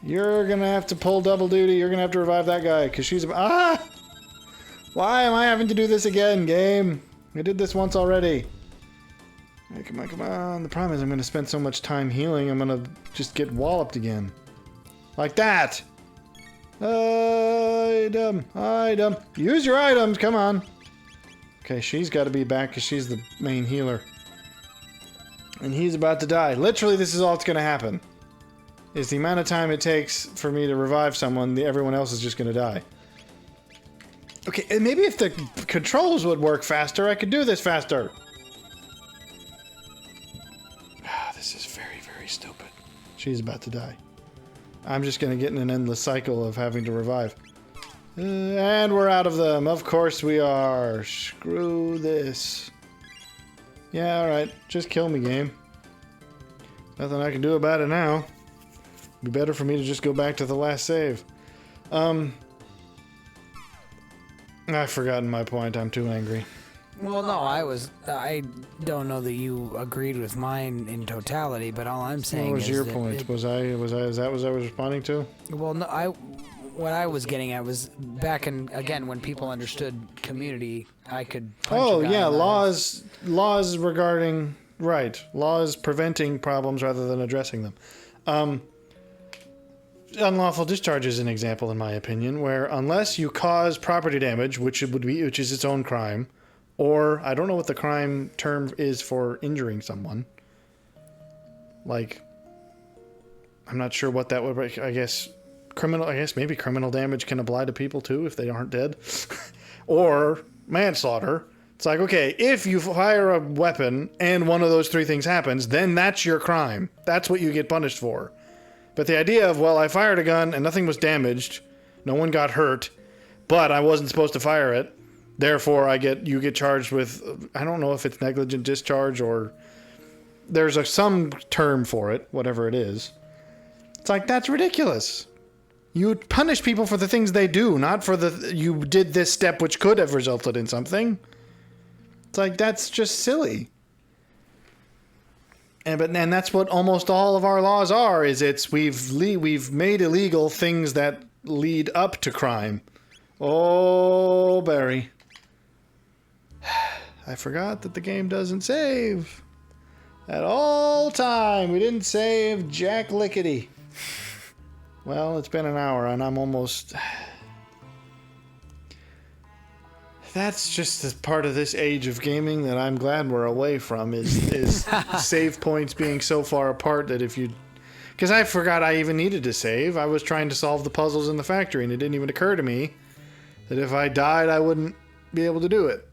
Speaker 2: You're gonna have to pull double duty. You're gonna have to revive that guy, because she's... Why am I having to do this again, game? I did this once already. Hey, come on. The problem is I'm going to spend so much time healing, I'm going to just get walloped again. Like that! Item. Use your items, come on. Okay, she's got to be back because she's the main healer. And he's about to die. Literally, this is all that's going to happen. Is the amount of time it takes for me to revive someone, everyone else is just going to die. Okay, and maybe if the controls would work faster, I could do this faster. This is very, very stupid. She's about to die. I'm just going to get in an endless cycle of having to revive. And we're out of them. Of course we are. Screw this. Yeah, alright. Just kill me, game. Nothing I can do about it now. It'd be better for me to just go back to the last save. I've forgotten my point. I'm too angry.
Speaker 1: Well, no, I don't know that you agreed with mine in totality, but all I'm saying is...
Speaker 2: What was your point? Is that what I was responding to?
Speaker 1: Well, no, what I was getting at was back in, again, when people understood community, I could punch a guy
Speaker 2: laws regarding... Right. Laws preventing problems rather than addressing them. Unlawful discharge is an example, in my opinion, where unless you cause property damage, which is its own crime, or I don't know what the crime term is for injuring someone. Like, I'm not sure what that would be. I guess maybe criminal damage can apply to people too if they aren't dead, or manslaughter. It's like, okay, if you fire a weapon and one of those three things happens, then that's your crime. That's what you get punished for. But the idea of, well, I fired a gun and nothing was damaged, no one got hurt, but I wasn't supposed to fire it, therefore you get charged with, I don't know if it's negligent discharge or there's some term for it, whatever it is. It's like, that's ridiculous. You punish people for the things they do, not for you did this step which could have resulted in something. It's like, that's just silly. And that's what almost all of our laws are, is we've made illegal things that lead up to crime. Oh, Barry. I forgot that the game doesn't save. At all time, we didn't save Jack Lickety. Well, it's been an hour and I'm almost... That's just a part of this age of gaming that I'm glad we're away from, is save points being so far apart that if you... Because I forgot I even needed to save. I was trying to solve the puzzles in the factory and it didn't even occur to me that if I died, I wouldn't be able to do it.